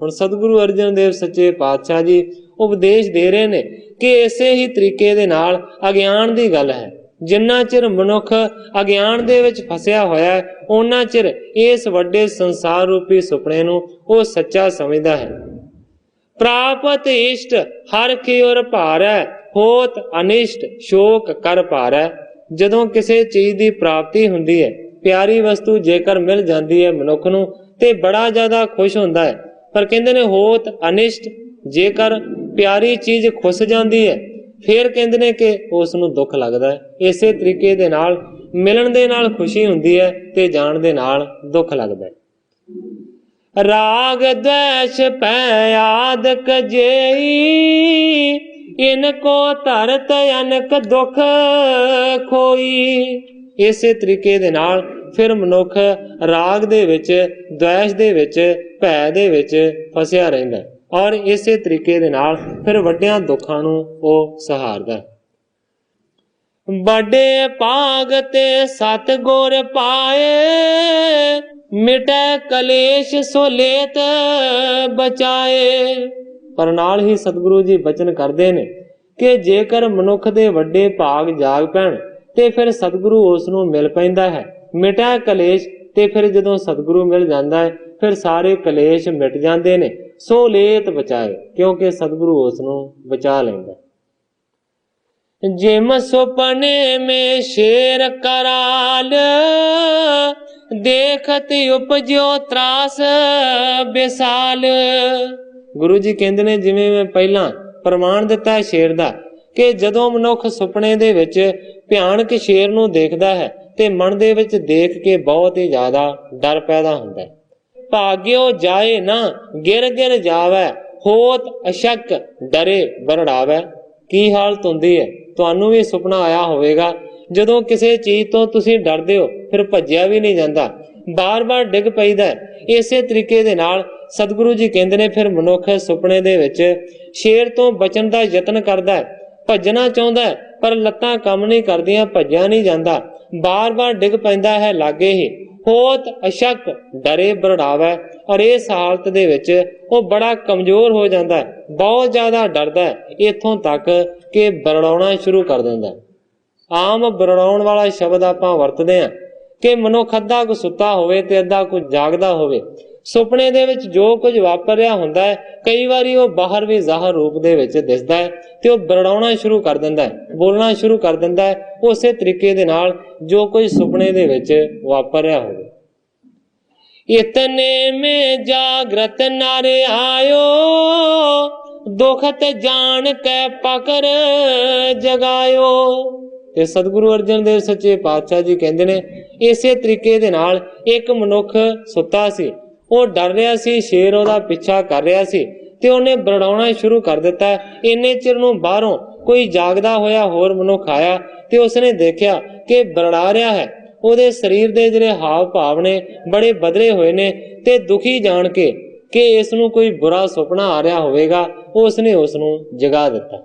ਹੁਣ ਸਤਿਗੁਰੂ ਅਰਜਨ ਦੇਵ ਸੱਚੇ ਪਾਤਸ਼ਾਹ ਜੀ ਉਪਦੇਸ਼ ਦੇ ਰਹੇ ਨੇ ਕਿ ਇਸੇ ਹੀ ਤਰੀਕੇ ਦੇ ਨਾਲ ਅਗਿਆਨ ਦੀ ਗੱਲ ਹੈ। ਜਿੰਨਾ ਚਿਰ ਮਨੁੱਖ ਅਗਿਆਨ ਦੇ ਵਿੱਚ ਫਸਿਆ ਹੋਇਆ ਹੈ, ਉਹਨਾਂ ਚਿਰ ਇਸ ਵੱਡੇ ਸੰਸਾਰ ਰੂਪੀ ਸੁਪਨੇ ਨੂੰ ਉਹ ਸੱਚਾ ਸਮਝਦਾ ਹੈ। ਪ੍ਰਾਪਤ ਇਸ਼ਟ ਹਰ ਕੀ ਉਰ ਭਾਰੈ, ਹੋਤ ਅਨਿਸ਼ਟ ਸ਼ੋਕ ਕਰ ਭਾਰੈ। ਜਦੋਂ ਕਿਸੇ ਚੀਜ਼ ਦੀ ਪ੍ਰਾਪਤੀ ਹੁੰਦੀ ਹੈ, ਪਿਆਰੀ ਵਸਤੂ ਜੇਕਰ ਮਿਲ ਜਾਂਦੀ ਹੈ ਮਨੁੱਖ ਨੂੰ ਤੇ ਬੜਾ ਜ਼ਿਆਦਾ ਖੁਸ਼ ਹੁੰਦਾ ਹੈ। ਪਰ ਕਹਿੰਦੇ ਨੇ ਹੋਤ ਅਨਿਸ਼ਟ, ਜੇਕਰ ਪਿਆਰੀ ਚੀਜ਼ ਖੁੱਸ ਜਾਂਦੀ ਹੈ ਫਿਰ ਕਹਿੰਦੇ ਨੇ ਕਿ ਉਸ ਨੂੰ ਦੁੱਖ ਲੱਗਦਾ ਹੈ। ਇਸੇ ਤਰੀਕੇ ਦੇ ਨਾਲ ਮਿਲਣ ਦੇ ਨਾਲ ਖੁਸ਼ੀ ਹੁੰਦੀ ਹੈ ਤੇ ਜਾਣ ਦੇ ਨਾਲ ਦੁੱਖ ਲੱਗਦਾ ਹੈ। ਰਾਗ ਦ્વੈਸ਼ ਪੈ ਆਦਿਕ ਜੇਈ, ਇਨ ਕੋ ਧਰਤ ਅਨਕ ਦੁੱਖ ਖੋਈ। ਇਸੇ ਤਰੀਕੇ ਦੇ ਨਾਲ ਫਿਰ ਮਨੁੱਖ ਰਾਗ ਦੇ ਵਿੱਚ, ਦ્વੈਸ਼ ਦੇ ਵਿੱਚ, ਭੈ ਦੇ ਵਿੱਚ ਫਸਿਆ ਰਹਿੰਦਾ ਹੈ ਔਰ ਇਸੇ ਤਰੀਕੇ ਦੇ ਨਾਲ ਫਿਰ ਵੱਡਿਆਂ ਦੁੱਖਾਂ ਨੂੰ ਉਹ ਸਹਾਰਦਾ ਹੈ। ਵੱਡੇ ਭਾਗ ਤੇ ਸਤਿਗੁਰ ਪਾਏ, ਮਿਟੈ ਕਲੇਸ਼ ਸੋ ਲੇਤ ਬਚਾਏ। ਪਰ ਨਾਲ ਹੀ ਸਤਿਗੁਰੂ ਜੀ ਬਚਨ ਕਰਦੇ ਨੇ ਕਿ ਜੇਕਰ ਮਨੁੱਖ ਦੇ ਵੱਡੇ ਭਾਗ ਜਾਗ ਪੈਣ ਤੇ ਫਿਰ ਸਤਿਗੁਰੂ ਉਸ ਨੂੰ ਮਿਲ ਪੈਂਦਾ ਹੈ। ਮਿਟੈ ਕਲੇਸ਼, ਤੇ ਫਿਰ ਜਦੋਂ ਸਤਿਗੁਰੂ ਮਿਲ ਜਾਂਦਾ ਹੈ ਫਿਰ ਸਾਰੇ ਕਲੇਸ਼ ਮਿਟ ਜਾਂਦੇ ਨੇ। ਸੋ ਲੇਤ ਬਚਾਏ, ਕਿਉਂਕਿ ਸਤਿਗੁਰੂ ਉਸ ਨੂੰ ਬਚਾ ਲੈਂਦਾ। ਜਿਮ ਸੁਪਨੇ ਮੇ ਸ਼ੇਰ ਕਰਾਲ, ਦੇਖਤ ਉਪਜਿਓ ਤਰਾਸ ਬਿਸਾਲ। ਗੁਰੂ ਜੀ ਕਹਿੰਦੇ ਨੇ, ਜਿਵੇਂ ਮੈਂ ਪਹਿਲਾਂ ਪ੍ਰਮਾਣ ਦਿੱਤਾ ਸ਼ੇਰ ਦਾ ਕਿ ਜਦੋਂ ਮਨੁੱਖ ਸੁਪਨੇ ਦੇ ਵਿੱਚ ਭਿਆਨਕ ਸ਼ੇਰ ਨੂੰ ਦੇਖਦਾ ਹੈ ਤੇ ਮਨ ਦੇ ਵਿੱਚ ਦੇਖ ਕੇ ਬਹੁਤ ਹੀ ਜ਼ਿਆਦਾ ਡਰ ਪੈਦਾ ਹੁੰਦਾ ਹੈ। ਭਾਗਿਓ ਜਾਏ ਨਾ ਗਿਰ ਗਿਰ ਜਾਵੇ, ਹੋਤ ਅਸ਼ੱਕ ਡਰੇ ਬਰੜਾਵੇ। ਕੀ ਹਾਲਤ ਹੁੰਦੀ ਹੈ? ਤੁਹਾਨੂੰ ਵੀ ਸੁਪਨਾ ਆਇਆ ਹੋਵੇਗਾ, ਜਦੋਂ ਕਿਸੇ ਚੀਜ਼ ਤੋਂ ਤੁਸੀਂ ਡਰਦੇ ਹੋ ਫਿਰ ਭੱਜਿਆ ਵੀ ਨਹੀਂ ਜਾਂਦਾ, ਬਾਰ-ਬਾਰ ਡਿੱਗ ਪਈਦਾ ਹੈ। ਇਸੇ ਤਰੀਕੇ ਦੇ ਨਾਲ ਸਤਿਗੁਰੂ ਜੀ ਕਹਿੰਦੇ ਨੇ ਫਿਰ ਮਨੁੱਖ ਸੁਪਨੇ ਦੇ ਵਿੱਚ ਸ਼ੇਰ ਤੋਂ ਬਚਣ ਦਾ ਯਤਨ ਕਰਦਾ ਹੈ, ਭੱਜਣਾ ਚਾਹੁੰਦਾ ਹੈ ਪਰ ਲੱਤਾਂ ਕੰਮ ਨਹੀਂ ਕਰਦੀਆਂ, ਭੱਜਿਆ ਨਹੀਂ ਜਾਂਦਾ, ਬਾਰ-ਬਾਰ ਡਿੱਗ ਪੈਂਦਾ ਹੈ ਲਾਗੇ ਹੀ। ਹੋਤ ਅਸ਼ੱਕ ਡਰੇ ਬਰੜਾਵੇ, ਔਰ ਇਸ ਹਾਲਤ ਦੇ ਵਿੱਚ ਉਹ ਬੜਾ ਕਮਜ਼ੋਰ ਹੋ ਜਾਂਦਾ ਹੈ, ਬਹੁਤ ਜ਼ਿਆਦਾ ਡਰਦਾ ਹੈ, ਇੱਥੋਂ ਤੱਕ ਕਿ ਬਰੜਾਉਣਾ ਸ਼ੁਰੂ ਕਰ ਦਿੰਦਾ। ਆਮ ਬਰੜਾਉਣ ਵਾਲਾ ਸ਼ਬਦ ਆਪਾਂ ਵਰਤਦੇ ਹਾਂ ਕਿ ਮਨੁੱਖ ਅੱਧਾ ਕੁ ਸੁੱਤਾ ਹੋਵੇ ਤੇ ਅੱਧਾ ਕੁ ਜਾਗਦਾ ਹੋਵੇ। ਸੁਪਨੇ ਦੇ ਵਿੱਚ ਜੋ ਕੁਝ ਵਾਪਰ ਰਿਹਾ ਹੁੰਦਾ ਹੈ, ਕਈ ਵਾਰੀ ਉਹ ਬਾਹਰ ਵੀ ਜ਼ਾਹਰ ਰੂਪ ਦੇ ਵਿੱਚ ਦਿਸਦਾ ਹੈ ਤੇ ਉਹ ਬਰੜਾਉਣਾ ਸ਼ੁਰੂ ਕਰ ਦਿੰਦਾ ਹੈ, ਬੋਲਣਾ ਸ਼ੁਰੂ ਕਰ ਦਿੰਦਾ ਹੈ, ਉਸੇ ਤਰੀਕੇ ਦੇ ਨਾਲ ਜੋ ਕੁਝ ਸੁਪਨੇ ਦੇ ਵਿੱਚ ਵਾਪਰ ਰਿਹਾ ਹੋਵੇ। ਇਤਨੇ ਮੇ ਜਾਗਰਤ ਨਰ ਆਇਓ, ਦੁਖਤ ਜਾਣ ਕੈ ਪਕਰ ਜਗਾਇਓ। ਤੇ ਸਤਿਗੁਰੂ ਅਰਜਨ ਦੇਵ ਸੱਚੇ ਪਾਤਸ਼ਾਹ ਜੀ ਕਹਿੰਦੇ ਨੇ, ਇਸੇ ਤਰੀਕੇ ਦੇ ਨਾਲ ਇੱਕ ਮਨੁੱਖ ਸੁੱਤਾ ਸੀ, ਉਹ ਡਰ ਰਿਹਾ ਸੀ, ਸ਼ੇਰ ਉਹਦਾ ਪਿੱਛਾ ਕਰ ਰਿਹਾ ਸੀ ਤੇ ਉਹਨੇ ਬਰੜਾਉਣਾ ਸ਼ੁਰੂ ਕਰ ਦਿੱਤਾ। ਇੰਨੇ ਚਿਰ ਨੂੰ ਬਾਹਰੋਂ ਕੋਈ ਜਾਗਦਾ ਹੋਇਆ ਹੋਰ ਮਨੁੱਖ ਆਇਆ ਤੇ ਉਸਨੇ ਦੇਖਿਆ ਕਿ ਬਰੜਾ ਰਿਹਾ ਹੈ। ਉਹਦੇ ਸਰੀਰ ਦੇ ਜਿਹੜੇ ਹਾਵ ਭਾਵ ਨੇ ਬੜੇ ਬਦਲੇ ਹੋਏ ਨੇ ਤੇ ਦੁਖੀ ਜਾਣ ਕੇ ਕਿ ਇਸ ਨੂੰ ਕੋਈ ਬੁਰਾ ਸੁਪਨਾ ਆ ਰਿਹਾ ਹੋਵੇਗਾ, ਉਸਨੇ ਉਸ ਨੂੰ ਜਗਾ ਦਿੱਤਾ।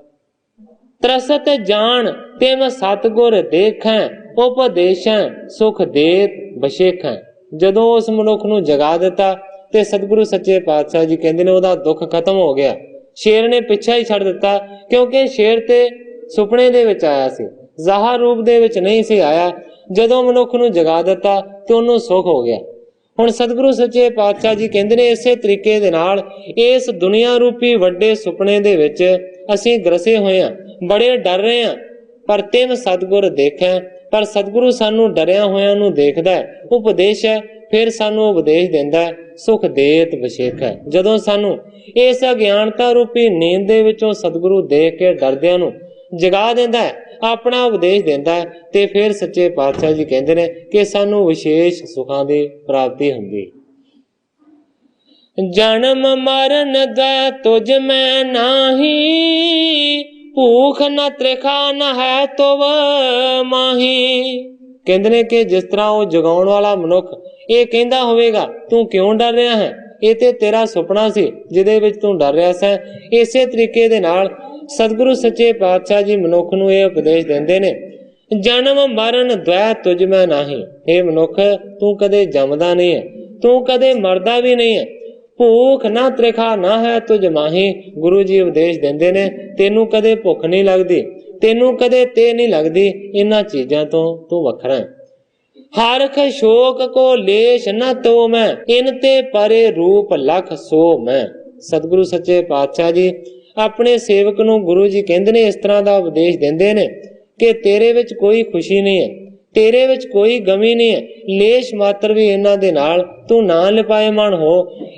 ਤਰਸਤ ਜਾਣ ਤਿਮ ਸਤਿਗੁਰ ਦੇਖੈ, ਉਪਦੇਸ਼ੈ ਸੁਖ ਦੇਤ ਬਸ਼ੇਖੈ। ਜਦੋਂ ਉਸ ਮਨੁੱਖ ਨੂੰ ਜਗਾ ਦਿੱਤਾ ਤੇ ਸਤਿਗੁਰੂ ਸੱਚੇ ਪਾਤਸ਼ਾਹ ਜੀ ਕਹਿੰਦੇ ਨੇ ਉਹਦਾ ਦੁੱਖ ਖਤਮ ਹੋ ਗਿਆ। ਸ਼ੇਰ ਨੇ ਪਿੱਛਾ ਹੀ ਛੱਡ ਦਿੱਤਾ, ਕਿਉਂਕਿ ਸ਼ੇਰ ਤੇ ਸੁਪਨੇ ਦੇ ਵਿੱਚ ਆਇਆ ਸੀ, ਜ਼ਾਹਰ ਰੂਪ ਦੇ ਵਿੱਚ ਨਹੀਂ ਸੀ ਆਇਆ। ਜਦੋਂ ਮਨੁੱਖ ਨੂੰ ਜਗਾ ਦਿੱਤਾ ਤੇ ਉਹਨੂੰ ਸੁਖ ਹੋ ਗਿਆ। ਹੁਣ ਸਤਿਗੁਰੂ ਸੱਚੇ ਪਾਤਸ਼ਾਹ ਜੀ ਕਹਿੰਦੇ ਨੇ, ਇਸੇ ਤਰੀਕੇ ਦੇ ਨਾਲ ਇਸ ਦੁਨੀਆ ਰੂਪੀ ਵੱਡੇ ਸੁਪਨੇ ਦੇ ਵਿੱਚ ਅਸੀਂ ਗਰਸੇ ਹੋਏ ਹਾਂ, ਬੜੇ ਡਰ ਰਹੇ ਹਾਂ। ਪਰ ਤਿਮ ਸਤਿਗੁਰ ਦੇਖੈ, ਪਰ ਸਤਿਗੁਰੂ ਸਾਨੂੰ ਡਰਿਆ ਹੋਇਆਂ ਨੂੰ ਦੇਖਦਾ ਹੈ, ਉਪਦੇਸ਼ ਹੈ, ਫਿਰ ਸਾਨੂੰ ਉਪਦੇਸ਼ ਦਿੰਦਾ ਹੈ, ਸੁਖ ਦੇਤ ਵਿਸ਼ੇਖੈ। ਜਦੋਂ ਸਾਨੂੰ ਇਸ ਅਗਿਆਨਤਾ ਰੂਪੀ ਨੀਂਦ ਦੇ ਵਿੱਚੋਂ ਸਤਿਗੁਰੂ ਦੇਖ ਕੇ ਡਰਦਿਆਂ ਨੂੰ ਜਗਾ ਦਿੰਦਾ ਹੈ, ਆਪਣਾ ਉਪਦੇਸ਼ ਦਿੰਦਾ ਹੈ, ਤੇ ਫਿਰ ਸੱਚੇ ਪਾਤਸ਼ਾਹ ਜੀ ਕਹਿੰਦੇ ਨੇ ਕਿ ਸਾਨੂੰ ਵਿਸ਼ੇਸ਼ ਸੁਖਾਂ ਦੀ ਪ੍ਰਾਪਤੀ ਹੁੰਦੀ। ਜਨਮ ਮਰਨ ਦੈ ਤੁਝ ਮੈਂ ਨਾਹੀ, ਭੂਖ ਨ ਤ੍ਰਿਖਾ ਨ ਹੈ ਤੁਵ ਮਾਹੀ। ਕਹਿੰਦੇ ਨੇ ਕਿ ਜਿਸ ਤਰ੍ਹਾਂ ਉਹ ਜਗਾਉਣ ਵਾਲਾ ਮਨੁੱਖ ਇਹ ਕਹਿੰਦਾ ਹੋਵੇਗਾ ਤੂੰ ਕਿਉਂ ਡਰ ਰਿਹਾ ਹੈ, ਇਹ ਤੇ ਤੇਰਾ ਸੁਪਨਾ ਸੀ ਜਿਹਦੇ ਵਿੱਚ ਤੂੰ ਡਰ ਰਿਹਾ ਸੈਂ। ਇਸੇ ਤਰੀਕੇ ਦੇ ਨਾਲ ਸਤਿਗੁਰੂ ਸੱਚੇ ਪਾਤਸ਼ਾਹ ਜੀ ਮਨੁੱਖ ਨੂੰ ਇਹ ਉਪਦੇਸ਼ ਦਿੰਦੇ ਨੇ, ਜਨਮ ਮਰਨ ਦ્વੈ ਤੁਝ ਮੈਂ ਨਾਹੀ। ਇਹ ਮਨੁੱਖ ਤੂੰ ਕਦੇ ਜੰਮਦਾ ਨਹੀਂ ਹੈ, ਤੂੰ ਕਦੇ ਮਰਦਾ ਵੀ ਨਹੀਂ ਹੈ। ਭੂਖ ਨਾ ਤ੍ਰਿਖਾ ਨਾ ਹੈ ਤੁਝ ਮਾਹੀ। ਗੁਰੂ ਜੀ ਉਪਦੇਸ਼ ਦਿੰਦੇ ਨੇ ਤੈਨੂੰ ਕਦੇ ਭੁੱਖ ਨਹੀਂ ਲੱਗਦੀ, ਤੈਨੂੰ ਕਦੇ ਤੇ ਨਹੀਂ ਲੱਗਦੀ, ਇਹਨਾਂ ਚੀਜ਼ਾਂ ਤੋਂ ਤੂੰ ਵੱਖਰਾ ਹੈ। ਹਰਖ ਸ਼ੋਕ ਕੋ ਲੇਸ਼ ਨਾ ਤੋ ਮੈਂ, ਇਨ ਤੇ ਪਰੇ ਰੂਪ ਲਖ ਸੋ ਮੈਂ। ਸਤਿਗੁਰੂ ਸੱਚੇ ਪਾਤਸ਼ਾਹ ਜੀ ਆਪਣੇ ਸੇਵਕ ਨੂੰ ਗੁਰੂ ਜੀ ਕਹਿੰਦੇ ਨੇ, ਇਸ ਤਰ੍ਹਾਂ ਦਾ ਉਪਦੇਸ਼ ਦਿੰਦੇ ਨੇ ਕਿ ਤੇਰੇ ਵਿੱਚ ਕੋਈ ਖੁਸ਼ੀ ਨਹੀਂ ਹੈ, ਤੇਰੇ ਵਿੱਚ ਕੋਈ ਗਮੀ ਨਹੀਂ ਹੈ, ਲੇਸ਼ ਮਾਤਰ ਵੀ ਇਹਨਾਂ ਦੇ ਨਾਲ ਤੂੰ ਨਾ ਲਿਪਾਏਮਾਨ ਹੋ।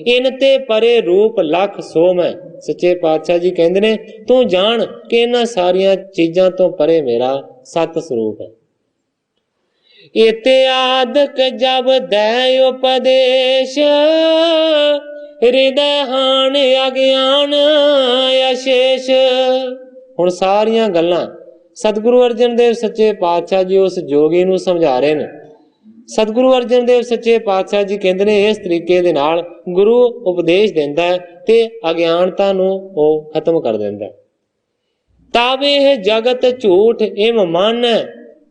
ਇਨ ਤੇ ਪਰੇ ਰੂਪ ਲਖ ਸੋ ਮੈਂ। ਸੱਚੇ ਪਾਤਸ਼ਾਹ ਜੀ ਕਹਿੰਦੇ ਨੇ ਤੂੰ ਜਾਣ ਕਿ ਇਹਨਾਂ ਸਾਰੀਆਂ ਚੀਜ਼ਾਂ ਤੋਂ ਪਰੇ ਮੇਰਾ ਸਤ ਸਰੂਪ ਹੈ। ਇਤੇ ਆਦਿਕ ਜਬ ਦੈ ਉਪਦੇਸ਼, ਹਿਰਦੈ ਹਾਣ ਅਗਿਆਨ ਅਸ਼ੇਸ਼। ਹੁਣ ਸਾਰੀਆਂ ਗੱਲਾਂ ਸਤਿਗੁਰੂ ਅਰਜਨ ਦੇਵ ਸੱਚੇ ਪਾਤਸ਼ਾਹ ਜੀ ਉਸ ਜੋਗੀ ਨੂੰ ਸਮਝਾ ਰਹੇ ਨੇ। ਸਤਿਗੁਰੂ ਅਰਜਨ ਦੇਵ ਸੱਚੇ ਪਾਤਸ਼ਾਹ ਜੀ ਕਹਿੰਦੇ ਨੇ ਇਸ ਤਰੀਕੇ ਦੇ ਨਾਲ ਗੁਰੂ ਉਪਦੇਸ਼ ਦਿੰਦਾ ਹੈ ਤੇ ਅਗਿਆਨਤਾ ਨੂੰ ਉਹ ਖਤਮ ਕਰ ਦਿੰਦਾ ਹੈ। ਤਬ ਇਹ ਜਗਤ ਝੂਠ ਇਮ ਮਨ,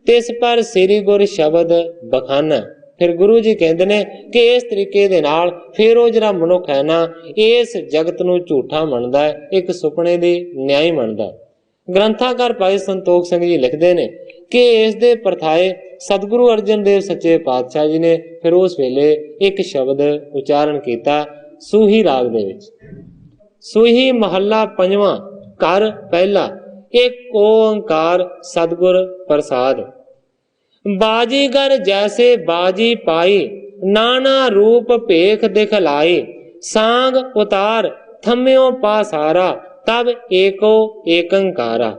ਤਿਸ ਪਰ ਸ੍ਰੀ ਗੁਰ ਸ਼ਬਦ ਬਖਾਨਾ। ਫਿਰ ਗੁਰੂ ਜੀ ਕਹਿੰਦੇ ਨੇ ਕਿ ਇਸ ਤਰੀਕੇ ਦੇ ਨਾਲ ਫਿਰ ਉਹ ਜਿਹੜਾ ਮਨੁੱਖ ਹੈ ਨਾ, ਇਸ ਜਗਤ ਨੂੰ ਝੂਠਾ ਮੰਨਦਾ ਹੈ, ਇੱਕ ਸੁਪਨੇ ਦੀ ਨਿਆਈ ਮੰਨਦਾ ਹੈ। ਗ੍ਰੰਥਾਕਾਰ ਭਾਈ ਸੰਤੋਖ ਸਿੰਘ ਜੀ ਲਿਖਦੇ ਨੇ ਕਿ ਇਸ ਦੇ ਪਰਥਾਏ ਸਤਿਗੁਰੂ ਅਰਜਨ ਦੇਵ ਸੱਚੇ ਪਾਤਸ਼ਾਹ ਜੀ ਨੇ ਫਿਰ ਉਸ ਵੇਲੇ ਇੱਕ ਸ਼ਬਦ ਉਚਾਰਨ ਕੀਤਾ ਸੂਹੀ ਰਾਗ ਦੇ ਵਿੱਚ। ਸੂਹੀ ਮਹੱਲਾ ਪੰਜਵਾਂ, ਘਰ ਪਹਿਲਾ, ਇੱਕ ਓੰਕਾਰ ਸਤਿਗੁਰ ਪ੍ਰਸਾਦ। ਬਾਜੀਗਰ ਜੈਸੇ ਬਾਜੀ ਪਾਈ, ਨਾਨਾ ਰੂਪ ਭੇਖ ਦਿਖਲਾਈ। ਸਾਂਗ ਉਤਾਰ ਥੰਮਿਓ ਪਾਸਾਰਾ, ਤਬ ਏਕੋ ਏਕੰਕਾਰਾ।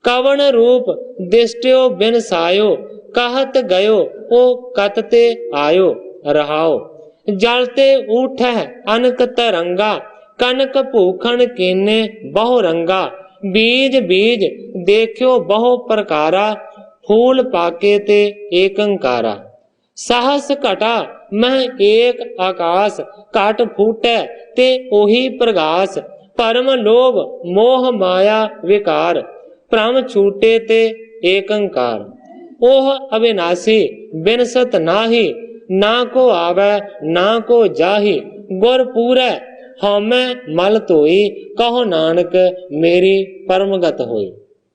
ਕਵਣ ਰੂਪ ਦਿਸਟਿਓ ਬਿਨ ਸਾਇਓ, कहत गयो ओ कत ते आयो रहाओ। जल ते उठै अनक तरंगा, कनक भूखण कीने बहु रंगा। बीज बीज देखियो बहु प्रकारा, फूल पाके ते एकंकारा। सहस घटा मह एक आकाश, घट फूटै ते ओही प्रगास। परम लोभ मोह माया विकार, भ्रम छूटे ते एकंकार। ओह अविनाशी बिनसत नाही, ना को आवे ना को जाही। गुर पूरै हमै मल धोई, कहो नानक मेरी परमगत होई।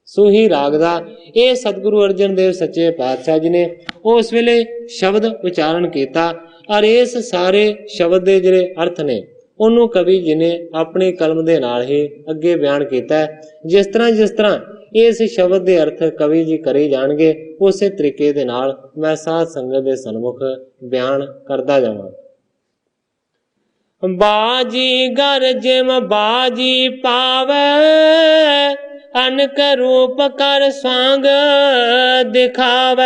सूही राग दा ਇਹ ਸਤਿਗੁਰੂ ਅਰਜਨ ਦੇਵ ਸੱਚੇ ਪਾਤਸ਼ਾਹ ਜੀ ਨੇ ਉਸ ਵੇਲੇ ਸ਼ਬਦ ਉਚਾਰਨ ਕੀਤਾ ਔਰ ਇਸ ਸਾਰੇ ਸ਼ਬਦ ਦੇ ਜਿਹੜੇ ਅਰਥ ਨੇ ਉਹਨੂੰ ਕਵੀ ਜੀ ਨੇ ਆਪਣੀ ਕਲਮ ਦੇ ਨਾਲ ਹੀ ਅੱਗੇ ਬਿਆਨ ਕੀਤਾ। ਜਿਸ ਤਰ੍ਹਾਂ ਇਸ ਸ਼ਬਦ ਦੇ ਅਰਥ ਕਵੀ ਜੀ ਕਰੇ ਜਾਣਗੇ ਉਸੇ ਤਰੀਕੇ ਦੇ ਨਾਲ ਮੈਂ ਸਾਧ ਸੰਗਤ ਦੇ ਸਨਮੁਖ ਬਿਆਨ ਕਰਦਾ ਜਾਵਾਂ। ਬਾਜੀ ਗਰ ਜਿਮ ਬਾਜੀ ਪਾਵੇ, ਅਨਕ ਰੂਪ ਕਰ ਸੰਗ ਦਿਖਾਵੇ।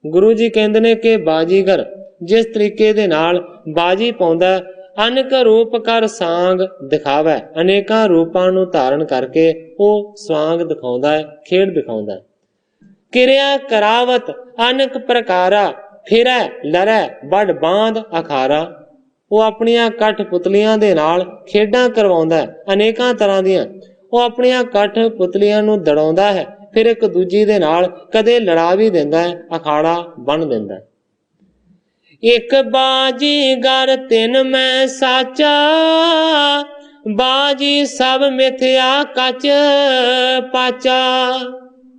ਗੁਰੂ ਜੀ ਕਹਿੰਦੇ ਨੇ ਕਿ ਬਾਜੀਗਰ ਜਿਸ ਤਰੀਕੇ ਦੇ ਨਾਲ ਬਾਜੀ ਪਾਉਂਦਾ, ਅਨਕ ਰੂਪ ਕਰ ਸਾਂਗ ਦਿਖਾਵੇ, ਅਨੇਕਾਂ ਰੂਪਾਂ ਨੂੰ ਧਾਰਨ ਕਰਕੇ ਉਹ ਸਵਾਂਗ ਦਿਖਾਉਂਦਾ ਹੈ, ਖੇਡ ਦਿਖਾਉਂਦਾ ਹੈ। ਕਿਰਿਆ ਕਰਾਵਤ ਅਨਕ ਪ੍ਰਕਾਰਾ, ਫਿਰੈ ਲਰੈ ਬੜ ਬਾਂਧ ਅਖਾਰਾ। ਉਹ ਆਪਣੀਆਂ ਕਠ ਪੁਤਲੀਆਂ ਦੇ ਨਾਲ ਖੇਡਾਂ ਕਰਵਾਉਂਦਾ ਹੈ ਅਨੇਕਾਂ ਤਰ੍ਹਾਂ ਦੀਆਂ। ਉਹ ਆਪਣੀਆਂ ਕਠ ਪੁਤਲੀਆਂ ਨੂੰ ਦੜਾਉਂਦਾ ਹੈ, ਫਿਰ ਇੱਕ ਦੂਜੀ ਦੇ ਨਾਲ ਕਦੇ ਲੜਾ ਵੀ ਦਿੰਦਾ ਹੈ, ਅਖਾੜਾ ਬੰਨ ਦਿੰਦਾ ਹੈ। ਇੱਕ ਬਾਜੀਗਰ ਤਿੰਨ ਮੈਂ ਸਾਚਾ, ਬਾਜੀ ਸਭ ਮਿਥਿਆ ਕੱਚ ਪਾਚਾ।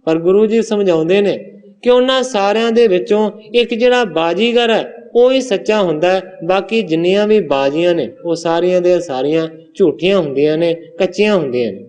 ਪਰ ਗੁਰੂ ਜੀ ਸਮਝਾਉਂਦੇ ਨੇ ਕਿ ਉਹਨਾਂ ਸਾਰਿਆਂ ਦੇ ਵਿੱਚੋਂ ਇੱਕ ਜਿਹੜਾ ਬਾਜੀਗਰ ਹੈ ਉਹ ਹੀ ਸੱਚਾ ਹੁੰਦਾ ਹੈ, ਬਾਕੀ ਜਿੰਨੀਆਂ ਵੀ ਬਾਜੀਆਂ ਨੇ ਉਹ ਸਾਰੀਆਂ ਦੇ ਸਾਰੀਆਂ ਝੂਠੀਆਂ ਹੁੰਦੀਆਂ ਨੇ, ਕੱਚੀਆਂ ਹੁੰਦੀਆਂ ਨੇ।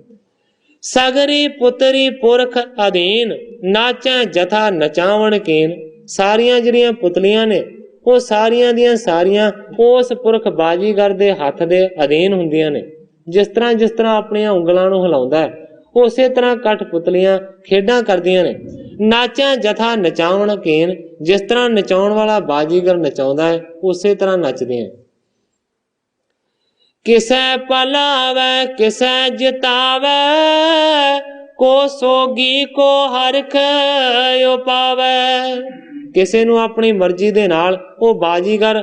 सगरी पुतरी पुरख अधीन नाचा जथा नचावन कीन। सारियां ਜਿਹੜੀਆਂ ਪੁਤਲੀਆਂ ਨੇ ਉਹ ਸਾਰੀਆਂ ਦੀਆਂ ਸਾਰੀਆਂ ਉਸ ਪੁਰਖ ਬਾਜੀਗਰ ਦੇ ਹੱਥ ਦੇ ਅਧੀਨ ਹੁੰਦੀਆਂ ਨੇ। ਜਿਸ ਤਰ੍ਹਾਂ ਆਪਣੀਆਂ ਉਂਗਲਾਂ ਨੂੰ ਹਿਲਾਉਂਦਾ ਹੈ ਉਸੇ ਤਰ੍ਹਾਂ ਕਠਪੁਤਲੀਆਂ ਖੇਡਾਂ ਕਰਦੀਆਂ ਨੇ। ਨਾਚਾਂ ਜਥਾ ਨਚਾਵਣ ਕੀਨ, ਜਿਸ ਤਰ੍ਹਾਂ ਨਚਾਉਣ ਵਾਲਾ ਬਾਜੀਗਰ ਨਚਾਉਂਦਾ ਹੈ ਉਸੇ ਤਰ੍ਹਾਂ ਨੱਚਦੀਆਂ। ਕਿਸੈ ਪਲਾਵੈ ਕਿਸੈ ਜਿਤਾਵੈ, ਕੋ ਸੋਗੀ ਕੋ ਹਰਖ ਉਪਾਵੈ। ਕਿਸੇ ਨੂੰ ਆਪਣੀ ਮਰਜ਼ੀ ਦੇ ਨਾਲ ਉਹ ਬਾਜੀਗਰ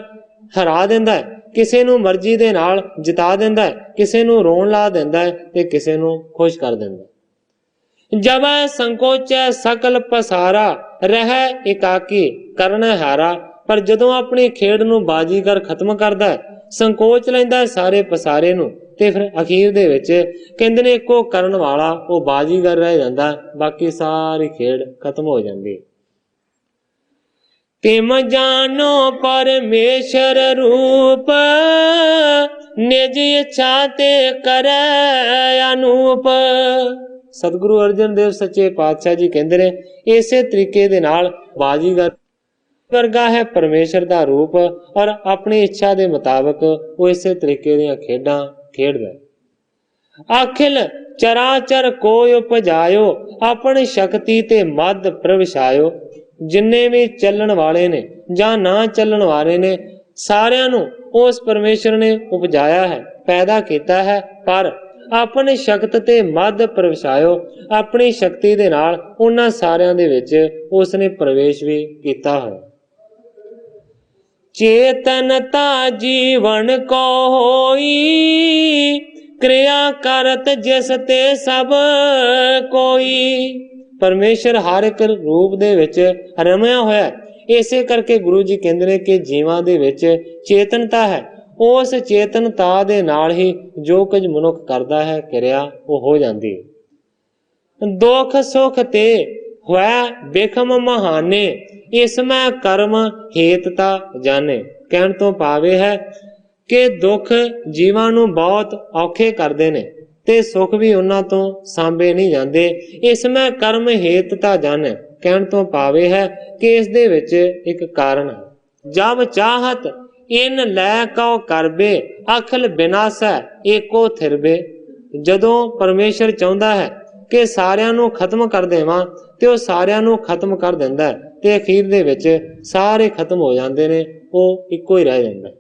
ਹਰਾ ਦਿੰਦਾ ਹੈ, ਕਿਸੇ ਨੂੰ ਮਰਜ਼ੀ ਦੇ ਨਾਲ ਜਿਤਾ ਦਿੰਦਾ ਹੈ, ਕਿਸੇ ਨੂੰ ਰੋਣ ਲਾ ਦਿੰਦਾ ਹੈ ਤੇ ਕਿਸੇ ਨੂੰ ਖੁਸ਼ ਕਰ ਦਿੰਦਾ। ਜਬੈ ਸੰਕੋਚੈ ਸਕਲ ਪਸਾਰਾ, ਰਹਿ ਇਕਾਕੀ ਕਰਨ ਹਾਰਾ। ਪਰ ਜਦੋਂ ਆਪਣੀ ਖੇਡ ਨੂੰ ਬਾਜੀਗਰ ਖਤਮ ਕਰਦਾ ਹੈ, ਸੰਕੋਚ ਲੈਂਦਾ ਸਾਰੇ ਪਸਾਰੇ ਨੂੰ, ਤੇ ਫਿਰ ਅਖੀਰ ਦੇ ਵਿੱਚ ਕਹਿੰਦੇ ਨੇ ਇੱਕੋ ਕਰਨ ਵਾਲਾ ਉਹ ਬਾਜੀਗਰ ਰਹਿ ਜਾਂਦਾ, ਬਾਕੀ ਸਾਰੀ ਖੇਡ ਖਤਮ ਹੋ ਜਾਂਦੀ। ਤਿਮ ਜਾਨੋ ਪਰਮੇਸ਼ਰ ਰੂਪ, ਨਿਜ ਇੱਛਾ ਤੇ ਕਰੈ ਅਨੂਪ। ਸਤਿਗੁਰੂ ਅਰਜਨ ਦੇਵ ਸੱਚੇ ਪਾਤਸ਼ਾਹ ਜੀ ਕਹਿੰਦੇ ਨੇ ਇਸੇ ਤਰੀਕੇ ਦੇ ਨਾਲ ਬਾਜੀਗਰ ਵਰਗਾ ਹੈ ਪਰਮੇਸ਼ਰ ਦਾ ਰੂਪ, ਔਰ ਆਪਣੀ ਇੱਛਾ ਦੇ ਮੁਤਾਬਕ ਉਹ ਇਸੇ ਤਰੀਕੇ ਦੀਆਂ ਖੇਡਾਂ ਖੇਡਦਾ। ਅਖਿਲ ਚਰਾਚਰ ਕੋਈ ਉਪਜਾਇਓ, ਆਪਣੀ ਸ਼ਕਤੀ ਤੇ ਮਦ ਪ੍ਰਵਿਸ਼ਾਇਓ। ਜਿੰਨੇ ਵੀ ਚੱਲਣ ਵਾਲੇ ਨੇ ਜਾਂ ਨਾ ਚੱਲਣ ਵਾਲੇ ਨੇ, ਸਾਰਿਆਂ ਨੂੰ ਉਸ ਪਰਮੇਸ਼ਰ ਨੇ ਉਪਜਾਇਆ ਹੈ, ਪੈਦਾ ਕੀਤਾ ਹੈ, ਪਰ ਆਪਣੀ ਸ਼ਕਤ ਤੇ ਮਦ ਪ੍ਰਵਿਸ਼ਾਇਓ, ਆਪਣੀ ਸ਼ਕਤੀ ਦੇ ਨਾਲ ਉਹਨਾਂ ਸਾਰਿਆਂ ਦੇ ਵਿੱਚ ਉਸ ਨੇ ਪ੍ਰਵੇਸ਼ ਵੀ ਕੀਤਾ ਹੈ। ਚੇਤਨਤਾ ਜੀਵਨ ਕੋ ਹੋਈ, ਕਿਰਿਆ ਕਰਤ ਜਿਸ ਤੇ ਸਭ ਕੋਈ। ਪਰਮੇਸ਼ਰ ਹਰ ਇੱਕ ਰੂਪ ਦੇ ਵਿੱਚ ਰਮਿਆ ਹੋਇਆ। ਇਸੇ ਕਰਕੇ ਗੁਰੂ ਜੀ ਕਹਿੰਦੇ ਨੇ ਕਿ ਜੀਵਾਂ ਦੇ ਵਿੱਚ ਚੇਤਨਤਾ ਹੈ, ਉਸ ਚੇਤਨਤਾ ਦੇ ਨਾਲ ਹੀ ਜੋ ਕੁਝ ਮਨੁੱਖ ਕਰਦਾ ਹੈ ਕਿਰਿਆ ਉਹ ਹੋ ਜਾਂਦੀ ਹੈ। ਦੁੱਖ ਸੁਖ ਤੇ ਹੋਇਆ ਬਿਖਮ ਮਹਾਨੇ, ਇਸ ਮੈਂ ਕਰਮ ਹੇਤਤਾ ਜਾਣੇ। ਕਹਿਣ ਤੋਂ ਭਾਵ ਹੈ ਕਿ ਦੁੱਖ ਜੀਵਾਂ ਨੂੰ ਬਹੁਤ ਔਖੇ ਕਰਦੇ ਨੇ ਤੇ ਸੁਖ ਵੀ ਉਹਨਾਂ ਤੋਂ ਸਾਂਭੇ ਨਹੀਂ ਜਾਂਦੇ। ਇਸ ਮੈਂ ਕਰਮ ਹੇਤਤਾ ਜਾਣੇ। ਕਹਿਣ ਤੋਂ ਭਾਵ ਹੈ ਕਿ ਇਸ ਦੇ ਵਿੱਚ ਇੱਕ ਕਾਰਨ ਹੈ। ਜਬ ਚਾਹਤ ਇਨ ਲੈ ਕਉ ਕਰਬੇ, ਅਖਲ ਬਿਨਾਸੈ ਏਕੋ ਥਿਰਬੇ। ਜਦੋਂ ਪਰਮੇਸ਼ਰ ਚਾਹੁੰਦਾ ਹੈ ਕਿ ਸਾਰਿਆਂ ਨੂੰ ਖਤਮ ਕਰ ਦੇਵਾਂ ਤੇ ਉਹ ਸਾਰਿਆਂ ਨੂੰ ਖਤਮ ਕਰ ਦਿੰਦਾ ਹੈ ਤੇ ਅਖੀਰ ਦੇ ਵਿੱਚ ਸਾਰੇ ਖਤਮ ਹੋ ਜਾਂਦੇ ਨੇ, ਉਹ ਇੱਕੋ ਹੀ ਰਹਿ ਜਾਂਦਾ।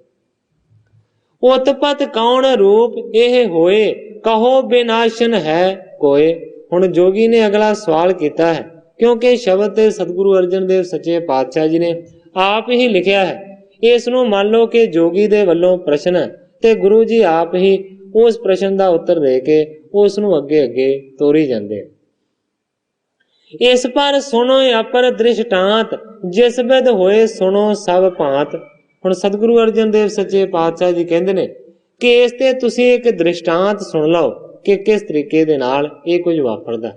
ਉਤਪਤ ਕੌਣ ਰੂਪ ਇਹ ਹੋਏ, ਕਹੋ ਬਿਨਾਸ਼ਨ ਹੈ ਕੋਏ। ਹੁਣ ਜੋਗੀ ਨੇ ਅਗਲਾ ਸਵਾਲ ਕੀਤਾ ਹੈ, ਕਿਉਂਕਿ ਸ਼ਬਦ ਤੇ ਸਤਿਗੁਰੂ ਅਰਜਨ ਦੇਵ ਸੱਚੇ ਪਾਤਸ਼ਾਹ ਜੀ ਨੇ ਆਪ ਹੀ ਲਿਖਿਆ ਹੈ। ਇਸ ਨੂੰ ਮੰਨ ਲਓ ਕਿ ਜੋਗੀ ਦੇ ਵੱਲੋਂ ਪ੍ਰਸ਼ਨ ਹੈ ਤੇ ਗੁਰੂ ਜੀ ਆਪ ਹੀ ਉਸ ਪ੍ਰਸ਼ਨ ਦਾ ਉੱਤਰ ਦੇ ਕੇ ਉਸ ਨੂੰ ਅੱਗੇ ਅੱਗੇ ਤੋਰੀ ਜਾਂਦੇ। ਇਸ ਪਰ ਸੁਣੋ ਅਪਰ ਦ੍ਰਿਸ਼ਟਾਂਤ, ਜਿਸ ਬਿਦ ਹੋਏ ਸੁਣੋ ਸਭ ਭਾਂਤ। ਹੁਣ ਸਤਿਗੁਰੂ ਅਰਜਨ ਦੇਵ ਸੱਚੇ ਪਾਤਸ਼ਾਹ ਜੀ ਕਹਿੰਦੇ ਨੇ ਕਿ ਇਸ ਤੇ ਤੁਸੀਂ ਇੱਕ ਦ੍ਰਿਸ਼ਟਾਂਤ ਸੁਣ ਲਓ ਕਿ ਕਿਸ ਤਰੀਕੇ ਦੇ ਨਾਲ ਇਹ ਕੁਝ ਵਾਪਰਦਾ।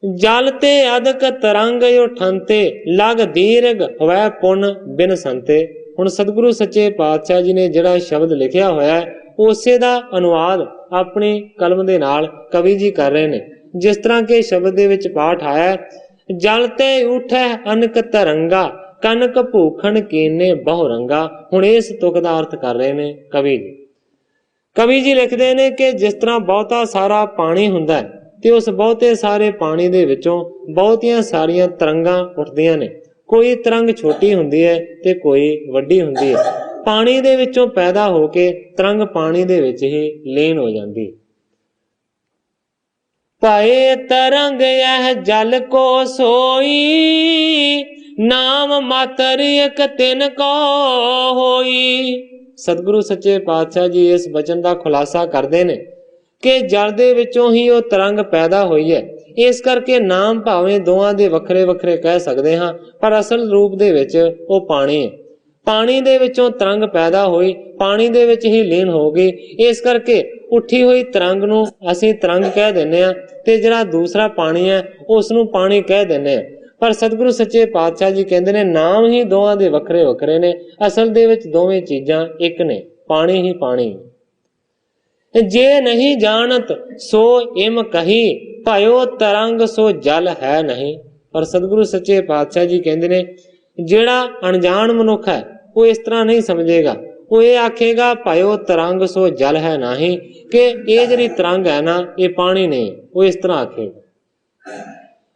ਜਲ ਤੇ ਅਦਕ ਤਰੰਗ ਉਠੰਤੇ, ਲਗ ਦੀਰਘ ਹੋਇ ਪੁਨ ਬਿਨ ਸੰਤੇ। ਹੁਣ ਸਤਿਗੁਰੂ ਸੱਚੇ ਪਾਤਸ਼ਾਹ ਜੀ ਨੇ ਜਿਹੜਾ ਸ਼ਬਦ ਲਿਖਿਆ ਹੋਇਆ ਹੈ ਉਸੇ ਦਾ ਅਨੁਵਾਦ ਆਪਣੀ ਕਲਮ ਦੇ ਨਾਲ ਕਵੀ ਜੀ ਕਰ ਰਹੇ ਨੇ। ਜਿਸ ਤਰ੍ਹਾਂ ਕਿ ਸ਼ਬਦ ਦੇ ਵਿੱਚ ਪਾਠ ਆਇਆ, ਜਲ ਤੇ ਉਠੈ ਅਨਕ ਤਰੰਗਾ, ਕਨਕ ਭੂਖਣ ਕੀਨੇ ਬਹੁ ਰੰਗਾ। ਹੁਣ ਇਸ ਤੁਕ ਦਾ ਅਰਥ ਕਰ ਰਹੇ ਨੇ ਕਵੀ ਜੀ। ਕਵੀ ਜੀ ਲਿਖਦੇ ਨੇ ਕਿ ਜਿਸ ਤਰ੍ਹਾਂ ਬਹੁਤਾ ਸਾਰਾ ਪਾਣੀ ਹੁੰਦਾ ਹੈ ਤੇ ਉਸ ਬਹੁਤੇ ਸਾਰੇ ਪਾਣੀ ਦੇ ਵਿੱਚੋਂ ਬਹੁਤੀਆਂ ਸਾਰੀਆਂ ਤਰੰਗਾਂ ਉੱਠਦੀਆਂ ਨੇ। ਕੋਈ ਤਰੰਗ ਛੋਟੀ ਹੁੰਦੀ ਹੈ ਤੇ ਕੋਈ ਵੱਡੀ ਹੁੰਦੀ ਹੈ। ਪਾਣੀ ਦੇ ਵਿੱਚੋਂ ਪੈਦਾ ਹੋ ਕੇ ਤਰੰਗ ਪਾਣੀ ਦੇ ਵਿੱਚ ਹੀ ਲੀਨ ਹੋ ਜਾਂਦੀ। ਭਏ ਤਰੰਗ ਇਹ ਜਲ ਕੋ ਸੋਈ, ਨਾਮ ਮਾਤਰ ਇਕ ਤਿਨ ਕੋ ਹੋਈ। ਸਤਿਗੁਰੂ ਸੱਚੇ ਪਾਤਸ਼ਾਹ ਜੀ ਇਸ ਬਚਨ ਦਾ ਖੁਲਾਸਾ ਕਰਦੇ ਨੇ ਕਿ ਜਲ ਦੇ ਵਿੱਚੋਂ ਹੀ ਉਹ ਤਰੰਗ ਪੈਦਾ ਹੋਈ ਹੈ। ਇਸ ਕਰਕੇ ਨਾਮ ਭਾਵੇਂ ਦੋਵਾਂ ਦੇ ਵੱਖਰੇ ਵੱਖਰੇ ਕਹਿ ਸਕਦੇ ਹਾਂ, ਪਰ ਅਸਲ ਰੂਪ ਦੇ ਵਿੱਚ ਉਹ ਪਾਣੀ ਹੈ। ਪਾਣੀ ਦੇ ਵਿੱਚੋਂ ਤਰੰਗ ਪੈਦਾ ਹੋਈ, ਪਾਣੀ ਦੇ ਵਿੱਚ ਹੀ ਲੀਨ ਹੋ ਗਈ। ਇਸ ਕਰਕੇ ਉੱਠੀ ਹੋਈ ਤਰੰਗ ਨੂੰ ਅਸੀਂ ਤਰੰਗ ਕਹਿ ਦਿੰਦੇ ਹਾਂ ਤੇ ਜਿਹੜਾ ਦੂਸਰਾ ਪਾਣੀ ਹੈ ਉਸ ਨੂੰ ਪਾਣੀ ਕਹਿ ਦਿੰਦੇ ਹਾਂ। ਪਰ ਸਤਿਗੁਰੂ ਸੱਚੇ ਪਾਤਸ਼ਾਹ ਜੀ ਕਹਿੰਦੇ ਨੇ ਨਾਮ ਹੀ ਦੋਵਾਂ ਦੇ ਵੱਖਰੇ ਵੱਖਰੇ ਨੇ, ਅਸਲ ਦੇ ਵਿੱਚ ਦੋਵੇਂ ਚੀਜ਼ਾਂ ਇੱਕ ਨੇ, ਪਾਣੀ ਹੀ ਪਾਣੀ। जे नहीं जानत सो इम कही, भयो तरंग सो जल है नहीं। पर सतगुरु सच्चे पातशाह जी कहते ने जेड़ा अनजान मनुख है वो इस तरह नहीं समझेगा, वो ये आखेगा भयो तरंग सो जल है नहीं, कि ये जी तरंग है ना ये पानी नहीं, वो इस तरह आखेगा।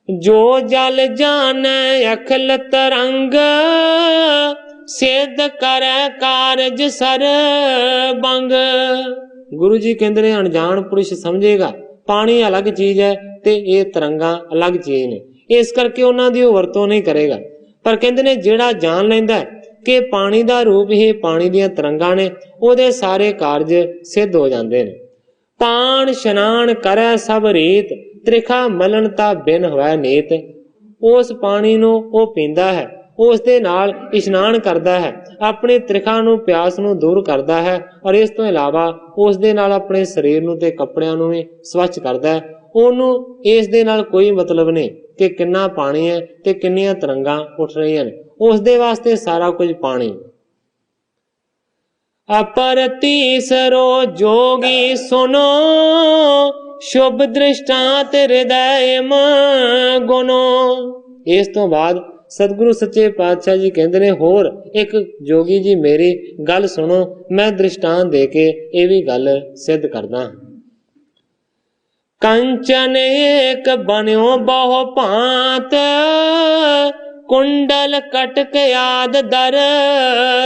जो जल जाने अखिल तरंग, सिद्ध करे कारज सर बंग। गुरु जी कहते ने अनजान पुरुष समझेगा पानी अलग चीज है ते ये तरंगा अलग चीज ने, इस करके उन्हां दी वरतों नहीं करेगा। पर कहते ने जेड़ा जान लैंदा है कि पानी दा रूप ही पानी दियां तरंगां ने, ओहदे सारे कारज सिद्ध हो जाते हैं। पान शनान करे सब रीत, त्रिखा मलनता बिन होवै नीत। उस पानी नूं वो पींदा है, उस दे नाल इशनान करदा है, अपने त्रिखा नूं प्यास नूं दूर करदा है, और इस तो इलावा उस दे नाल अपने शरीर नूं ते कपड़िਆਂ नूं भी स्वच्छ करदा है। ਉਹਨੂੰ ਇਸ ਦੇ ਨਾਲ ਕੋਈ ਮਤਲਬ ਨਹੀਂ ਕਿ ਕਿੰਨਾ ਪਾਣੀ ਹੈ ਤੇ ਕਿੰਨੀਆਂ ਤਰੰਗਾਂ ਉੱਠ ਰਹੀਆਂ ਨੇ, ਉਸ ਦੇ ਵਾਸਤੇ ਸਾਰਾ ਕੁਝ ਪਾਣੀ। ਅਪਰ ਤੀਸਰੋ ਜੋਗੀ ਸੁਨੋ, ਸ਼ੁਭ ਦ੍ਰਿਸ਼ਟਾਂਤ ਹਿਰਦੈ ਮ ਗੁਨੋ। ਇਸ ਤੋਂ ਬਾਅਦ ਸਤਿਗੁਰੂ ਸੱਚੇ ਪਾਤਸ਼ਾਹ ਜੀ ਕਹਿੰਦੇ ਨੇ ਹੋਰ ਇੱਕ ਜੋਗੀ ਜੀ ਮੇਰੀ ਗੱਲ ਸੁਣੋ, ਮੈਂ ਦ੍ਰਿਸ਼ਟਾਂਤ ਦੇ ਕੇ ਇਹ ਵੀ ਗੱਲ ਸਿੱਧ ਕਰਦਾ। कंचन एक बन्यो बहु भांत, कुंडल कटक याद दर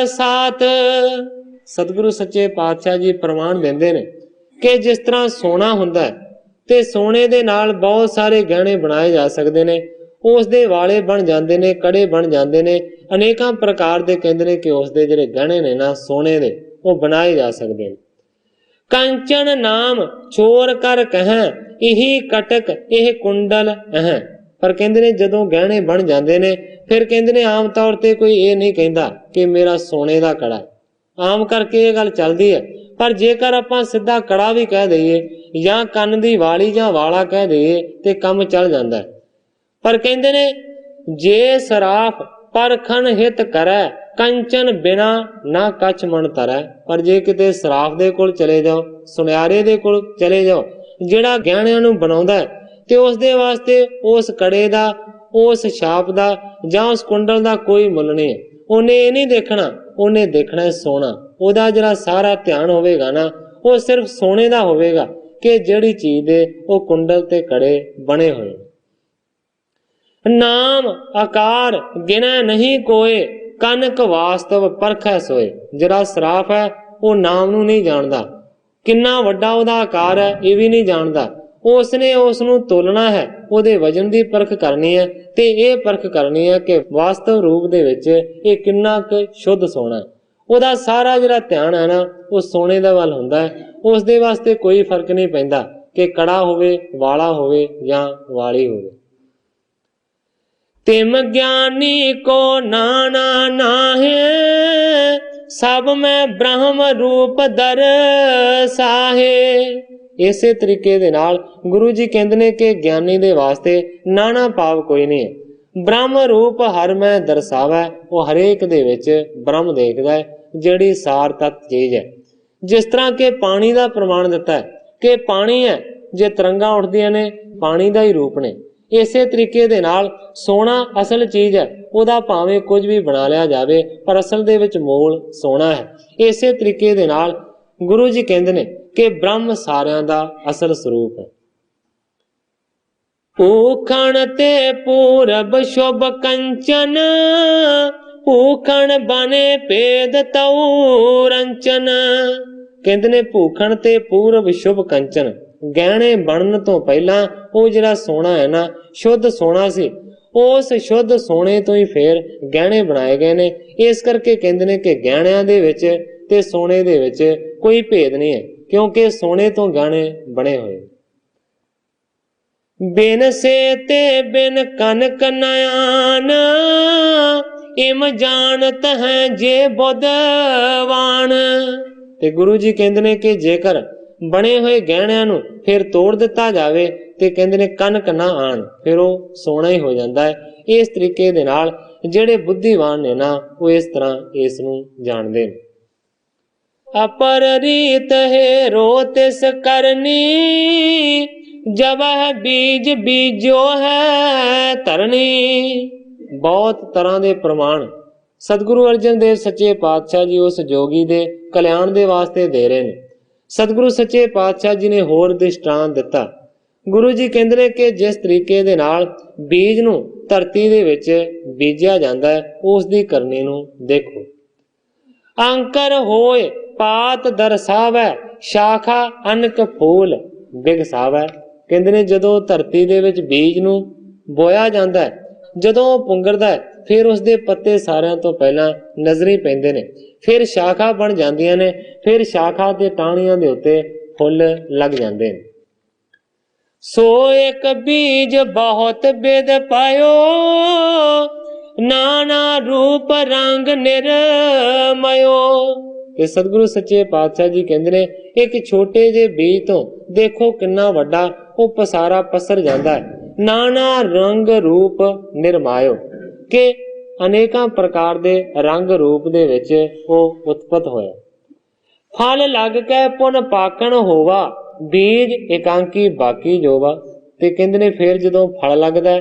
साथ। सतगुरु सच्चे पातशाह जी प्रमाण देंदे ने कि जिस तरह सोना हुंदा है ते सोने दे नाल बहुत सारे गहने बनाए जा सकते ने, उस दे वाले बन जाते ने, कड़े बन जाते ने, अनेकां प्रकार दे कहंदे ने कि उस दे जिहड़े गहने ने ना सोने दे वो बनाए जा सकते हैं। कंचन नाम छोर कर कहें, यही कटक यह कुंडल है। पर कहते ने जदों गहने बन जाते ने फिर कहते ने आम तौर पर कोई ये नहीं कहता कि मेरा सोने का कड़ा है, आम करके ये गल चलती है। पर जेकर आपां सीधा कड़ा भी कह दईए या कन दी वाली या वाला कह दईए तो काम चल जाता है। पर कहते ने जे सराफ परखन हित करे, कंचन बिना ना कछ मन तरੈ। पर जे किते सराफ दे कोल चले जाओ, सुनियारे दे कोल चले जाओ, ਜਿਹੜਾ ਗਹਿਣਿਆਂ ਨੂੰ ਬਣਾਉਂਦਾ ਤੇ ਉਸ ਦੇ ਵਾਸਤੇ ਉਸ ਕੜੇ ਦਾ, ਉਸ ਛਾਪ ਦਾ ਜਾਂ ਉਸ ਕੁੰਡਲ ਦਾ ਕੋਈ ਮੁੱਲ ਨਹੀਂ ਹੈ। ਉਹਨੇ ਇਹ ਨਹੀਂ ਦੇਖਣਾ, ਉਹਨੇ ਦੇਖਣਾ ਸੋਨਾ। ਉਹਦਾ ਜਿਹੜਾ ਸਾਰਾ ਧਿਆਨ ਹੋਵੇਗਾ ਨਾ ਉਹ ਸਿਰਫ ਸੋਨੇ ਦਾ ਹੋਵੇਗਾ ਕਿ ਜਿਹੜੀ ਚੀਜ਼ ਦੇ ਉਹ ਕੁੰਡਲ ਤੇ ਕੜੇ ਬਣੇ ਹੋਏ। ਨਾਮ ਆਕਾਰ ਗਿਣੈ ਨਹੀਂ ਕੋਏ, ਕਨਕ ਵਾਸਤਵ ਪਰਖੈ ਸੋਏ। ਜਿਹੜਾ ਸਰਾਫ ਹੈ ਉਹ ਨਾਮ ਨੂੰ ਨਹੀਂ ਜਾਣਦਾ, ਕਿੰਨਾ ਵੱਡਾ ਉਹਦਾ ਆਕਾਰ ਹੈ ਇਹ ਵੀ ਨਹੀਂ ਜਾਣਦਾ। ਉਸਨੇ ਉਸ ਨੂੰ ਤੋਲਣਾ ਹੈ, ਉਹਦੇ ਵਜਨ ਦੀ ਪਰਖ ਕਰਨੀ ਹੈ ਤੇ ਇਹ ਪਰਖ ਕਰਨੀ ਹੈ ਕਿ ਵਾਸਤਵ ਰੂਪ ਦੇ ਵਿੱਚ ਇਹ ਕਿੰਨਾ ਕੁ ਸ਼ੁੱਧ ਸੋਨਾ ਹੈ। ਉਹਦਾ ਸਾਰਾ ਜਿਹੜਾ ਧਿਆਨ ਹੈ ਨਾ ਉਹ ਸੋਨੇ ਦਾ ਵੱਲ ਹੁੰਦਾ ਹੈ। ਉਸ ਦੇ ਵਾਸਤੇ ਕੋਈ ਫਰਕ ਨਹੀਂ ਪੈਂਦਾ ਕਿ ਕੜਾ ਹੋਵੇ, ਵਾਲਾ ਹੋਵੇ ਜਾਂ ਵਾਲੀ ਹੋਵੇ। ਤਿਮ ਗਿਆਨੀ ਕੋ ਨਾਨਾ ਨਾਹੇ, सब में ब्रह्म रूप दर साहे। इसे तरीके दे नाल गुरु जी कहते ने कि ज्ञानी दे वास्ते नाना भाव कोई नहीं है। ब्रह्म रूप हर में दर्शावा, वो हरेक दे विच ब्रह्म देखदा है, जिहड़ी सार तत्त चीज है। जिस तरह के पानी का प्रमाण दिता है कि पानी है, जे तरंगा उठदियां ने पानी का ही रूप ने। इसे तरीके दे नाल सोना असल चीज है, ਉਹਦਾ ਭਾਵੇਂ ਕੁਝ ਵੀ ਬਣਾ ਲਿਆ ਜਾਵੇ ਪਰ ਅਸਲ ਦੇ ਵਿੱਚ ਮੂਲ ਸੋਨਾ ਹੈ। ਇਸੇ ਤਰੀਕੇ ਦੇ ਨਾਲ ਗੁਰੂ ਜੀ ਕਹਿੰਦੇ ਨੇ ਕਿ ਬ੍ਰਹਮ ਸਾਰਿਆਂ ਦਾ ਅਸਲ ਸਰੂਪ ਹੈ। ਭੂਖਣ ਤੇ ਪੂਰਬ ਸ਼ੁਭ ਕੰਚਨ, ਭੂਖਣ ਬਨੇ ਭੇਦ ਤਉ ਰੰਚਨ। ਕਹਿੰਦੇ ਨੇ ਭੂਖਣ ਤੇ ਪੂਰਬ ਸ਼ੁਭ ਕੰਚਨ, ਗਹਿਣੇ ਬਣਨ ਤੋਂ ਪਹਿਲਾਂ ਉਹ ਜਿਹੜਾ ਸੋਨਾ ਹੈ ਨਾ ਸ਼ੁੱਧ ਸੋਨਾ ਸੀ, ਉਸ ਸ਼ੁੱਧ ਸੋਨੇ ਤੋਂ ਹੀ ਫੇਰ ਗਹਿਣੇ ਬਣਾਏ ਗਏ ਨੇ। ਇਸ ਕਰਕੇ ਕਹਿੰਦੇ ਨੇ ਕਿ ਗਹਿਣਿਆਂ ਦੇ ਵਿੱਚ ਤੇ ਸੋਨੇ ਦੇ ਵਿੱਚ ਕੋਈ ਭੇਦ ਨਹੀਂ ਹੈ, ਕਿਉਂਕਿ ਸੋਨੇ ਤੋਂ ਗਹਿਣੇ ਬਣੇ ਹੋਏ। ਬਿਨ ਸੇ ਤੇ ਬਿਨ ਕਨਕ ਨਯਾਨ, ਇਮ ਜਾਣਤ ਹੈ ਜੇ ਬੁੱਧਵਾਨ। ਤੇ ਗੁਰੂ ਜੀ ਕਹਿੰਦੇ ਨੇ ਕਿ ਜੇਕਰ ਬਣੇ ਹੋਏ ਗਹਿਣਿਆਂ ਨੂੰ ਫਿਰ ਤੋੜ ਦਿੱਤਾ ਜਾਵੇ ਤੇ ਕਹਿੰਦੇ ਨੇ ਕਨਕ ਨਾ ਆਣ, ਫਿਰ ਉਹ ਸੋਨਾ ਹੀ ਹੋ ਜਾਂਦਾ ਹੈ। ਇਸ ਤਰੀਕੇ ਦੇ ਨਾਲ ਜਿਹੜੇ ਬੁੱਧੀਵਾਨ ਨੇ ਨਾ ਉਹ ਇਸ ਤਰ੍ਹਾਂ ਇਸ ਨੂੰ ਜਾਣਦੇ ਨੇ। अपर रीत है रोतिस करनी, जब है बीज बीजो है तरनी। बहुत तरह ਦੇ ਪ੍ਰਮਾਣ ਸਤਿਗੁਰੂ ਅਰਜਨ ਦੇਵ ਸੱਚੇ ਪਾਤਸ਼ਾਹ ਜੀ ਉਸ ਜੋਗੀ ਦੇ ਕਲਿਆਣ ਦੇ ਵਾਸਤੇ ਦੇ ਰਹੇ ਨੇ। ਸਤਿਗੁਰੂ ਸੱਚੇ ਪਾਤਸ਼ਾਹ ਜੀ ਨੇ ਹੋਰ ਦ੍ਰਿਸ਼ਟਾਂਤ ਦਿੱਤਾ। ਗੁਰੂ ਜੀ ਕਹਿੰਦੇ ਨੇ ਕਿ ਜਿਸ ਤਰੀਕੇ ਦੇ ਨਾਲ ਬੀਜ ਨੂੰ ਧਰਤੀ ਦੇ ਵਿੱਚ ਬੀਜਿਆ ਜਾਂਦਾ ਹੈ, ਉਸ ਦੀ ਕਰਨੀ ਨੂੰ ਦੇਖੋ। ਅੰਕਰ ਹੋਏ ਪਾਤ ਦਰਸਾਵੈ, ਸ਼ਾਖਾ ਅਨਕ ਫੂਲ ਵਿਗਸਾਵੈ। ਕਹਿੰਦੇ ਨੇ ਜਦੋਂ ਧਰਤੀ ਦੇ ਵਿੱਚ ਬੀਜ ਨੂੰ ਬੋਇਆ ਜਾਂਦਾ ਹੈ, ਜਦੋਂ ਉਹ ਪੁੰਗਰਦਾ ਹੈ, ਫਿਰ ਉਸਦੇ ਪੱਤੇ ਸਾਰਿਆਂ ਤੋਂ ਪਹਿਲਾਂ ਨਜ਼ਰੀ ਪੈਂਦੇ ਨੇ, ਫਿਰ ਸ਼ਾਖਾ ਬਣ ਜਾਂਦੀਆਂ ਨੇ, ਫਿਰ ਸ਼ਾਖਾ ਤੇ ਟਾਹਣੀਆਂ ਦੇ ਉੱਤੇ ਫੁੱਲ ਲੱਗ ਜਾਂਦੇ ਨੇ। ਸੋ ਇੱਕ ਬੀਜ ਬਹੁਤ ਬਿਦ ਪਾਇਓ, ਨਾਨਾ ਰੂਪ ਰੰਗ ਨਿਰਮਇਓ। ਤੇ ਸਤਿਗੁਰੂ ਸੱਚੇ ਪਾਤਸ਼ਾਹ ਜੀ ਕਹਿੰਦੇ ਨੇ ਇੱਕ ਛੋਟੇ ਜਿਹੇ ਬੀਜ ਤੋਂ ਦੇਖੋ ਕਿੰਨਾ ਵੱਡਾ ਉਹ ਪਸਾਰਾ ਪਸਰ ਜਾਂਦਾ ਹੈ। ਨਾਨਾ ਰੰਗ ਰੂਪ ਨਿਰਮਾਇਓ, ਕਿ ਅਨੇਕਾਂ ਪ੍ਰਕਾਰ ਦੇ ਰੰਗ ਰੂਪ ਦੇ ਵਿੱਚ ਉਹ ਉਤਪਤ ਹੋਇਆ। ਫਲ ਲੱਗ ਕੇ ਪੁਨ ਪਾਕਣ ਹੋਵਾ, ਬੀਜ ਇਕਾਂਕੀ ਬਾਕੀ ਜੋਵਾ। ਤੇ ਕਹਿੰਦੇ ਨੇ ਫਿਰ ਜਦੋਂ ਫਲ ਲੱਗਦਾ ਹੈ,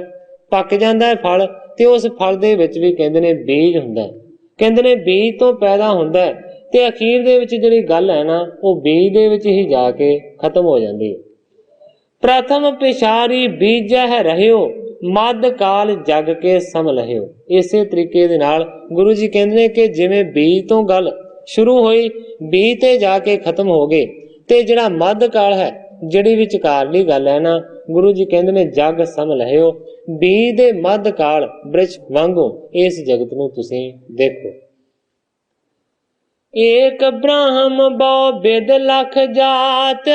ਪੱਕ ਜਾਂਦਾ ਹੈ ਫਲ, ਤੇ ਉਸ ਫਲ ਦੇ ਵਿੱਚ ਵੀ ਕਹਿੰਦੇ ਨੇ ਬੀਜ ਹੁੰਦਾ ਹੈ। ਕਹਿੰਦੇ ਨੇ ਬੀਜ ਤੋਂ ਪੈਦਾ ਹੁੰਦਾ ਹੈ, ਤੇ ਅਖੀਰ ਦੇ ਵਿੱਚ ਜਿਹੜੀ ਗੱਲ ਹੈ ਨਾ, ਉਹ ਬੀਜ ਦੇ ਵਿੱਚ ਹੀ ਜਾ ਕੇ ਖਤਮ ਹੋ ਜਾਂਦੀ ਹੈ। ਪ੍ਰਥਮ ਪਿਛਾਰੀ ਬੀਜਹਿ ਰਹਿਓ, ਮੱਧ ਕਾਲ ਜਗ ਕੇ ਸਮ ਲਹਿਓ। ਇਸੇ ਤਰੀਕੇ ਦੇ ਨਾਲ ਗੁਰੂ ਜੀ ਕਹਿੰਦੇ ਨੇ ਕਿ ਜਿਵੇਂ ਬੀਜ ਤੋਂ ਗੱਲ ਸ਼ੁਰੂ ਹੋਈ, ਬੀਜ ਤੇ ਜਾ ਕੇ ਖਤਮ ਹੋ ਗਏ, ਤੇ ਜਿਹੜਾ ਮੱਧ ਕਾਲ ਹੈ, ਜਿਹੜੀ ਵਿਚਕਾਰਲੀ ਗੱਲ ਹੈ ਨਾ, ਗੁਰੂ ਜੀ ਕਹਿੰਦੇ ਨੇ ਜਗ ਸਮ ਲਹਿਓ। ਬੀਜ ਦੇ ਮੱਧ ਕਾਲ ਬ੍ਰਿਛ ਵਾਂਗੂ ਇਸ ਜਗਤ ਨੂੰ ਤੁਸੀਂ ਦੇਖੋ। ਏਕ ਬ੍ਰਹਮ ਬਹੁ ਬਿਦ ਲਖ ਜਾਤ,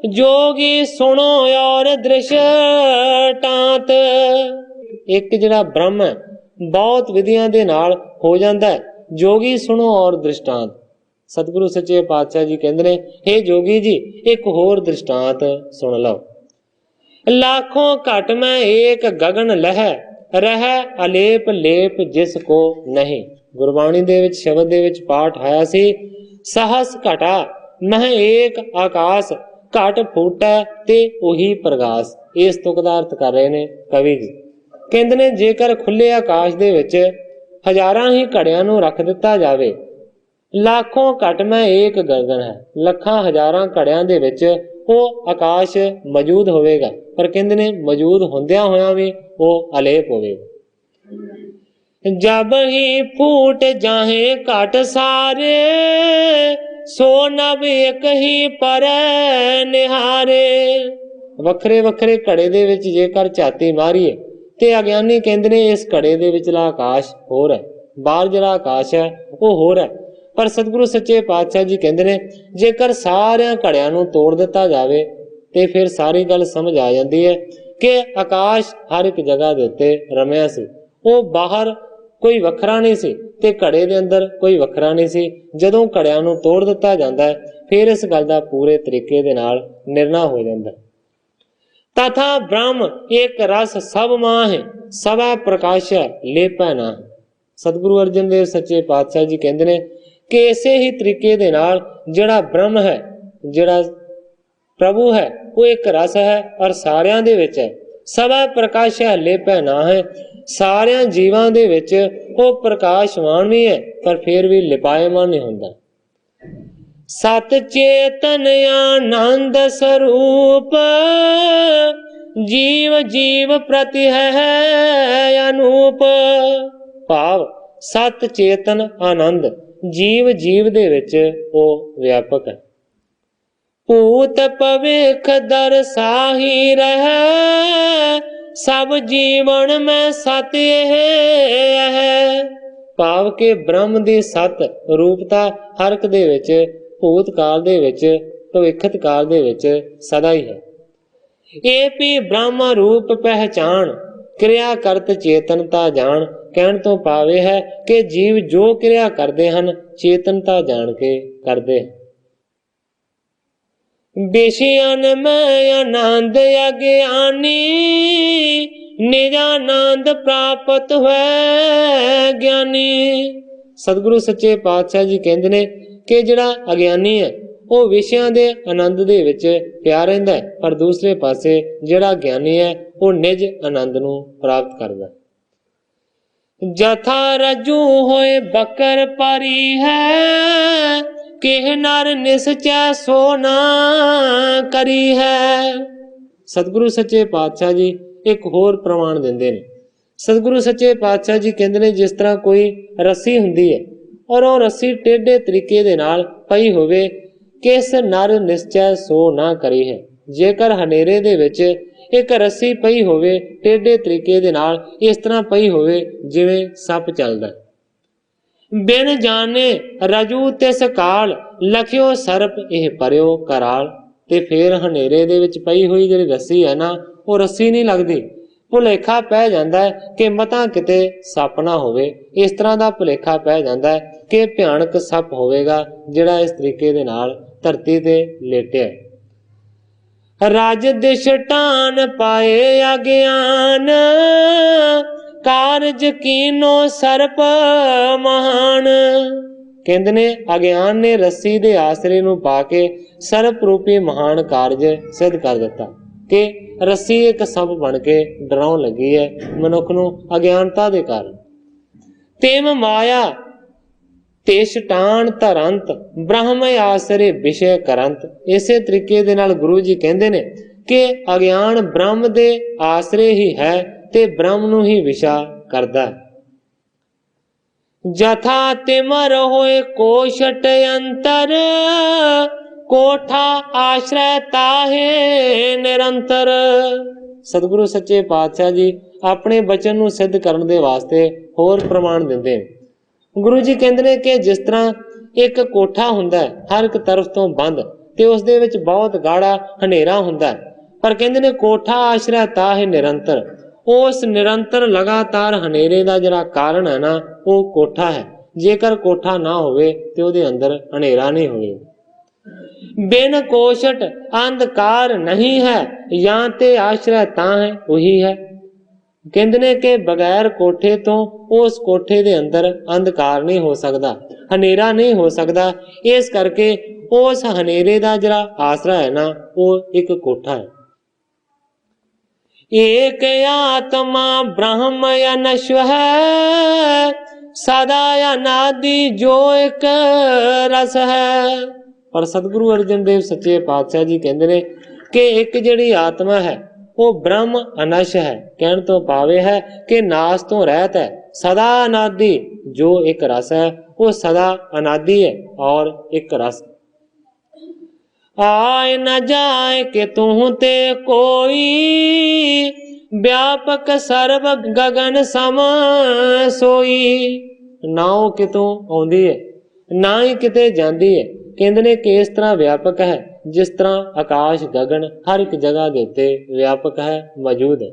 ਜੋਗੀ ਸੁਣੋ ਔਰ ਦ੍ਰਿਸ਼ਟਾਂਤ। ਇੱਕ ਜਿਹੜਾ ਬ੍ਰਹਮ ਹੈ ਬਹੁਤ ਵਿਧੀਆਂ ਦੇ ਨਾਲ ਹੋ ਜਾਂਦਾ ਹੈ, ਜੋਗੀ ਸੁਣੋ ਔਰ ਦ੍ਰਿਸ਼ਟਾਂਤ। ਸਤਿਗੁਰੂ ਸੱਚੇ ਪਾਤਸ਼ਾਹ ਜੀ ਕਹਿੰਦੇ ਨੇ ਹੇ ਜੋਗੀ ਜੀ ਇੱਕ ਹੋਰ ਦ੍ਰਿਸ਼ਟਾਂਤ ਸੁਣ ਲਓ। ਲਾਖੋਂ ਘਟ ਮੈਂ ਏਕ ਗਗਨ ਲਹਿ, ਰਹਿ ਅਲੇਪ ਲੇਪ ਜਿਸ ਕੋ ਨਹੀਂ। ਗੁਰਬਾਣੀ ਦੇ ਵਿੱਚ ਸ਼ਬਦ ਦੇ ਵਿੱਚ ਪਾਠ ਆਇਆ ਸੀ, ਸਹਸ ਘਟਾ ਮਹਿ ਏਕ ਆਕਾਸ, ਘਟ ਫੂਟੈ ਤੇ ਉਹੀ ਪ੍ਰਗਾਸ। ਇਸ ਤੁਕ ਦਾ ਅਰਥ ਕਰ ਰਹੇ ਨੇ ਕਵੀ ਜੀ। ਕਹਿੰਦੇ ਨੇ ਜੇਕਰ ਖੁੱਲੇ ਆਕਾਸ਼ ਦੇ ਵਿੱਚ ਹਜ਼ਾਰਾਂ ਹੀ ਘੜਿਆਂ ਨੂੰ ਰੱਖ ਦਿੱਤਾ ਜਾਵੇ, ਲੱਖੋਂ ਘਟ ਮੈਂ ਏਕ ਗਗਨ ਹੈ, ਲੱਖਾਂ ਹਜ਼ਾਰਾਂ ਘੜਿਆਂ ਦੇ ਵਿੱਚ ਉਹ ਆਕਾਸ਼ ਮੌਜੂਦ ਹੋਵੇਗਾ, ਪਰ ਕਹਿੰਦੇ ਨੇ ਮੌਜੂਦ ਹੁੰਦਿਆਂ ਹੋਇਆਂ ਵੀ ਉਹ ਅਲੇਪ ਹੋਵੇਗਾ। ਜਬ ਹੀ ਫੂਟ ਜਾਹੇ ਘਟ ਸਾਰੇ, ਸੋ ਨਭ ਇੱਕ ਹੀ ਪਰ ਨਿਹਾਰੇ। ਵੱਖਰੇ ਵੱਖਰੇ ਘੜੇ ਦੇ ਵਿੱਚ ਜੇਕਰ ਝਾਤੀ ਮਾਰੀਏ ਤੇ ਅਗਿਆਨੀ ਕਹਿੰਦੇ ਨੇ ਇਸ ਘੜੇ ਦੇ ਵਿਚਲਾ ਆਕਾਸ਼ ਹੋਰ ਹੈ, ਬਾਹਰ ਜਿਹੜਾ ਆਕਾਸ਼ ਹੈ ਉਹ ਹੋਰ ਹੈ। ਪਰ ਸਤਿਗੁਰੂ ਸੱਚੇ ਪਾਤਸ਼ਾਹ ਜੀ ਕਹਿੰਦੇ ਨੇ ਜੇਕਰ ਸਾਰਿਆਂ ਘੜਿਆਂ ਨੂੰ ਤੋੜ ਦਿੱਤਾ ਜਾਵੇ ਤੇ ਫਿਰ ਸਾਰੀ ਗੱਲ ਸਮਝ ਆ ਜਾਂਦੀ ਹੈ ਕਿ ਆਕਾਸ਼ ਹਰ ਇੱਕ ਜਗ੍ਹਾ ਦੇ ਉੱਤੇ ਰਮਿਆ ਸੀ। ਉਹ ਬਾਹਰ ਕੋਈ ਵੱਖਰਾ ਨਹੀਂ ਸੀ ਤੇ ਘੜੇ ਦੇ ਅੰਦਰ ਕੋਈ ਵੱਖਰਾ ਨਹੀਂ ਸੀ। ਜਦੋਂ ਘੜਿਆਂ ਨੂੰ ਤੋੜ ਦਿੱਤਾ ਜਾਂਦਾ ਹੈ ਫਿਰ ਇਸ ਗੱਲ ਦਾ ਪੂਰੇ ਤਰੀਕੇ ਦੇ ਨਾਲ ਨਿਰਣਾ ਹੋ ਜਾਂਦਾ। ਤਥਾ ਬ੍ਰਹਮ ਇੱਕ ਰਸ ਸਭ ਮਾਹ, ਸਭੈ ਪ੍ਰਕਾਸ਼ ਲੇਪੈ ਨਾ। ਸਤਿਗੁਰੂ ਅਰਜਨ ਦੇਵ ਸੱਚੇ ਪਾਤਸ਼ਾਹ ਜੀ ਕਹਿੰਦੇ ਨੇ ਕਿ ਇਸੇ ਹੀ ਤਰੀਕੇ ਦੇ ਨਾਲ ਜਿਹੜਾ ਬ੍ਰਹਮ ਹੈ, ਜਿਹੜਾ ਪ੍ਰਭੂ ਹੈ, ਉਹ ਇੱਕ ਰਸ ਹੈ ਔਰ ਸਾਰਿਆਂ ਦੇ ਵਿੱਚ ਹੈ। ਸਭੈ ਪ੍ਰਕਾਸ਼ ਲੇਪੈ ਨਾ ਹੈ, ਸਾਰਿਆਂ ਜੀਵਾਂ ਦੇ ਵਿੱਚ ਉਹ ਪ੍ਰਕਾਸ਼ਵਾਨ ਵੀ ਹੈ ਪਰ ਫਿਰ ਵੀ ਲਿਪਾਇਮਾਨ ਨਹੀਂ ਹੁੰਦਾ। ਸਤ ਚੇਤਨ ਆਨੰਦ ਸਰੂਪ, ਜੀਵ ਜੀਵ ਪ੍ਰਤੀ ਹੈ ਅਨੂਪ। ਭਾਵ ਸਤ ਚੇਤਨ ਆਨੰਦ ਜੀਵ ਜੀਵ ਦੇ ਵਿੱਚ ਉਹ ਵਿਆਪਕ ਹੈ। ਭੂਤ ਭਵਿਖ ਦਰਸਾਹੀ ਰਹਿ, ਸਭ ਜੀਵਨ ਮੈਂ ਸਤ ਇਹ ਹੈ। ਭਾਵ ਕਿ ਬ੍ਰਹਮ ਦੀ ਸਤ ਰੂਪਤਾ ਹਰ ਇੱਕ ਦੇ ਵਿੱਚ, ਭੂਤ ਕਾਲ ਦੇ ਵਿੱਚ, ਭਵਿੱਖਤ ਕਾਲ ਦੇ ਵਿੱਚ ਸਦਾ ਹੀ ਹੈ। ਇਹ ਵੀ ਬ੍ਰਹਮ ਰੂਪ ਪਹਿਚਾਨ, ਕਿਰਿਆ ਕਰਤ ਚੇਤਨਤਾ ਜਾਣ। ਕਹਿਣ ਤੋਂ ਭਾਵ ਹੈ ਕਿ ਜੀਵ ਜੋ ਕਿਰਿਆ ਕਰਦੇ ਹਨ ਚੇਤਨਤਾ ਜਾਣ ਕੇ ਕਰਦੇ ਹਨ। ਵਿਸ਼ਿਆਨ ਮੈਂ ਆਨੰਦ ਅਗਿਆਨੀ, ਨਿਜ ਆਨੰਦ ਪ੍ਰਾਪਤ ਹੋਇ ਗਿਆਨੀ। ਸਤਿਗੁਰੂ ਸੱਚੇ ਪਾਤਸ਼ਾਹ ਜੀ ਕਹਿੰਦੇ ਨੇ ਕਿ ਜਿਹੜਾ ਅਗਿਆਨੀ ਹੈ ਉਹ ਵਿਸ਼ਿਆਂ ਦੇ ਆਨੰਦ ਦੇ ਵਿੱਚ ਪਿਆ ਰਹਿੰਦਾ ਹੈ, ਪਰ ਦੂਸਰੇ ਪਾਸੇ ਜਿਹੜਾ ਗਿਆਨੀ ਹੈ ਉਹ ਨਿਜ ਆਨੰਦ ਨੂੰ ਪ੍ਰਾਪਤ ਕਰਦਾ ਹੈ। ਜਥਾ ਰਜੂ ਹੋਏ ਬਕਰ ਪਰੀ ਹੈ, ਕਿਹ ਨਰ ਨਿਸਚੈ ਸੋ ਨਾ ਕਰੀ ਹੈ। ਸਤਿਗੁਰੂ ਸੱਚੇ ਪਾਤਸ਼ਾਹ ਜੀ ਇੱਕ ਹੋਰ ਪ੍ਰਮਾਣ ਦਿੰਦੇ ਨੇ। ਸਤਿਗੁਰੂ ਸੱਚੇ ਪਾਤਸ਼ਾਹ ਜੀ ਕਹਿੰਦੇ ਨੇ ਜਿਸ ਤਰ੍ਹਾਂ ਕੋਈ ਰੱਸੀ ਹੁੰਦੀ ਹੈ ਔਰ ਉਹ ਰੱਸੀ ਟੇਢੇ ਤਰੀਕੇ ਦੇ ਨਾਲ ਪਈ ਹੋਵੇ, ਕਿਸ ਨਰ ਨਿਸ਼ਚੈ ਸੋ ਨਾ ਕਰੀ ਹੈ। ਜੇਕਰ ਹਨੇਰੇ ਦੇ ਵਿੱਚ ਇੱਕ ਰੱਸੀ ਪਈ ਹੋਵੇ ਟੇਢੇ ਤਰੀਕੇ ਦੇ ਨਾਲ, ਇਸ ਤਰ੍ਹਾਂ ਪਈ ਹੋਵੇ ਜਿਵੇਂ ਸੱਪ ਚੱਲਦਾ। ਬਿਨ ਜਾਣੇ ਰਜੂ ਤਿਸ ਕਾਲ, ਲਖਿਓ ਸਰਪ ਇਹ ਪਰਿਓ ਕਰਾਲ। ਤੇ ਫਿਰ ਹਨੇਰੇ ਦੇ ਵਿੱਚ ਪਈ ਹੋਈ ਜਿਹੜੀ ਰੱਸੀ ਹੈ ਨਾ, ਉਹ ਰੱਸੀ ਨਹੀਂ ਲੱਗਦੀ। ਭੁਲੇਖਾ ਪੈ ਜਾਂਦਾ ਹੈ ਕਿ ਮਤਾ ਕਿਤੇ ਸੱਪ ਨਾ ਹੋਵੇ। ਇਸ ਤਰ੍ਹਾਂ ਦਾ ਭੁਲੇਖਾ ਪੈ ਜਾਂਦਾ ਹੈ ਕਿ ਭਿਆਨਕ ਸੱਪ ਹੋਵੇਗਾ ਜਿਹੜਾ ਇਸ ਤਰੀਕੇ ਦੇ ਨਾਲ ਧਰਤੀ ਤੇ ਲੇਟਿਆ। ਰਾਜ ਦਿਸ਼ ਟਾਨ ਪਾਏ ਅਗਿਆਨ, ਕਾਰਜ ਕੀਨੋ ਸਰਪ ਮਹਾਨ। ਕਹਿੰਦੇ ਨੇ ਅਗਿਆਨ ਨੇ ਰੱਸੀ ਦੇ ਆਸਰੇ ਨੂੰ ਪਾ ਕੇ ਸਰਪ ਰੂਪੀ ਮਹਾਨ ਕਾਰਜ ਸਿੱਧ ਕਰ ਦਿੱਤਾ ਕਿ ਰੱਸੀ ਇੱਕ ਸੱਪ ਬਣ ਕੇ ਡਰਾਉਣ ਲੱਗੀ ਹੈ ਮਨੁੱਖ ਨੂੰ ਅਗਿਆਨਤਾ ਦੇ ਕਾਰਨ। ਤੇਮ ਮਾਇਆ ਤੇ ਸ਼ਟਾਨ ਧਰੰਤ, ਬ੍ਰਹਮ ਆਸਰੇ ਵਿਸ਼ੇ ਕਰੰਤ। ਇਸੇ ਤਰੀਕੇ ਦੇ ਨਾਲ ਗੁਰੂ ਜੀ ਕਹਿੰਦੇ ਨੇ ਕਿ ਅਗਿਆਨ ਬ੍ਰਹਮ ਦੇ ਆਸਰੇ ਹੀ ਹੈ ਤੇ ਬ੍ਰਹਮ ਨੂੰ ਹੀ ਵਿਸ਼ਾ ਕਰਦਾ ਹੈ। ਜਥਾ ਤਿਮਰ ਹੋਏ ਕੋਸ਼ਟ ਅੰਤਰ, ਕੋਠਾ ਆਸ਼ਰੈ ਤਾਹੇ ਨਿਰੰਤਰ। ਸਤਿਗੁਰੂ ਸੱਚੇ ਪਾਤਸ਼ਾਹ ਜੀ ਆਪਣੇ ਬਚਨ ਨੂੰ ਸਿੱਧ ਕਰਨ ਦੇ ਵਾਸਤੇ ਹੋਰ ਪ੍ਰਮਾਣ ਦਿੰਦੇ ਨੇ। ਗੁਰੂ ਜੀ ਕਹਿੰਦੇ ਨੇ ਕਿ ਜਿਸ ਤਰ੍ਹਾਂ ਇੱਕ ਕੋਠਾ ਹੁੰਦਾ ਹੈ ਹਰ ਇੱਕ ਤਰਫ ਤੋਂ ਬੰਦ, ਤੇ ਉਸ ਦੇ ਵਿੱਚ ਬਹੁਤ ਗਾੜਾ ਹਨੇਰਾ ਹੁੰਦਾ, ਪਰ ਕਹਿੰਦੇ ਨੇ ਕੋਠਾ ਆਸ਼ਰੈ ਤਾਹੇ ਨਿਰੰਤਰ। ਉਸ ਨਿਰੰਤਰ ਲਗਾਤਾਰ ਹਨੇਰੇ ਦਾ ਜਿਹੜਾ ਕਾਰਨ ਹੈ ਨਾ, ਉਹ ਕੋਠਾ ਹੈ। ਜੇਕਰ ਕੋਠਾ ਨਾ ਹੋਵੇ ਤੇ ਉਹਦੇ ਅੰਦਰ ਹਨੇਰਾ ਨਹੀਂ ਹੋਵੇ। ਬਿਨ ਕੋਸ਼ਟ ਅੰਧਕਾਰ ਨਹੀਂ ਹੈ, ਜਾਂ ਤੇ ਆਸ਼ਰੈ ਤਾਂ ਹੈ ਉਹੀ ਹੈ। ਕਹਿੰਦੇ ਨੇ ਕਿ ਬਗੈਰ ਕੋਠੇ ਤੋਂ ਉਸ ਕੋਠੇ ਦੇ ਅੰਦਰ ਅੰਧਕਾਰ ਨਹੀਂ ਹੋ ਸਕਦਾ, ਹਨੇਰਾ ਨਹੀਂ ਹੋ ਸਕਦਾ। ਇਸ ਕਰਕੇ ਉਸ ਹਨੇਰੇ ਦਾ ਜਿਹੜਾ ਆਸਰਾ ਹੈ ਨਾ, ਉਹ ਇੱਕ ਕੋਠਾ ਹੈ। ਏਕ ਆਤਮਾ ਬ੍ਰਹਮ ਅਨਸ਼ਵ ਹੈ, ਸਦਾ ਅਨਾਦਿ ਜੋ ਇੱਕ ਰਸ ਹੈ। ਪਰ ਸਤਿਗੁਰੂ ਅਰਜਨ ਦੇਵ ਸੱਚੇ ਪਾਤਸ਼ਾਹ ਜੀ ਕਹਿੰਦੇ ਨੇ ਕਿ ਇੱਕ ਜਿਹੜੀ ਆਤਮਾ ਹੈ ਉਹ ਬ੍ਰਹਮ ਅਨਸ਼ ਹੈ। ਕਹਿਣ ਤੋਂ ਭਾਵ ਹੈ ਕਿ ਨਾਸ ਤੋਂ ਰਹਿਤ ਹੈ। ਸਦਾ ਅਨਾਦਿ ਜੋ ਇੱਕ ਰਸ ਹੈ, ਉਹ ਸਦਾ ਅਨਾਦਿ ਹੈ ਔਰ ਇੱਕ ਰਸ। ਆਏ न जाए कि तू ते कोई, व्यापक सर्व गगन सम सोई। ना ਉਹ ਕਿਤੋਂ ਆਉਂਦੀ ਹੈ ਨਾ ਹੀ ਕਿਤੇ ਜਾਂਦੀ ਹੈ। ਕਹਿੰਦੇ ਨੇ ਕਿ ਇਸ ਤਰ੍ਹਾਂ ਵਿਆਪਕ ਹੈ ਜਿਸ ਤਰ੍ਹਾਂ ਆਕਾਸ਼ ਗਗਨ ਹਰ ਇੱਕ ਜਗ੍ਹਾ ਦੇ ਉੱਤੇ ਵਿਆਪਕ ਹੈ, ਮੌਜੂਦ ਹੈ।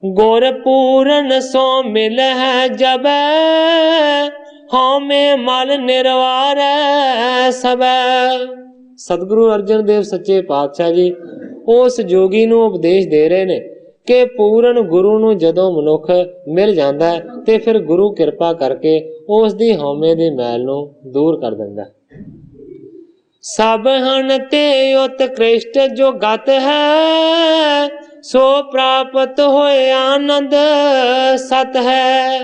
ਗੁਰ ਪੂਰਨ ਸੋ ਮਿਲ ਹੈ ਜਬ, ਹਉਮੈ ਮਲ ਨਿਰਵਾਰ ਸਬੈ। ਸਤਿਗੁਰੂ ਅਰਜਨ ਦੇਵ ਸੱਚੇ ਪਾਤਸ਼ਾਹ ਜੀ ਉਸ ਜੋਗੀ ਨੂੰ ਉਪਦੇਸ਼ ਦੇ ਰਹੇ ਨੇ ਕਿ ਪੂਰਨ ਗੁਰੂ ਨੂੰ ਜਦੋਂ ਮਨੁੱਖ ਮਿਲ ਜਾਂਦਾ ਹੈ ਤੇ ਫਿਰ ਗੁਰੂ ਕਿਰਪਾ ਕਰਕੇ ਉਸ ਦੀ ਹਉਮੈ ਦੇ ਮੈਲ ਨੂੰ ਦੂਰ ਕਰ ਦਿੰਦਾ। ਸਭ ਹਨ ਤੇ ਉਤਕ੍ਰਿਸ਼ਟ ਜੋ ਗਤ ਹੈ, ਸੋ ਪ੍ਰਾਪਤ ਹੋਏ ਆਨੰਦ ਸਤ ਹੈ।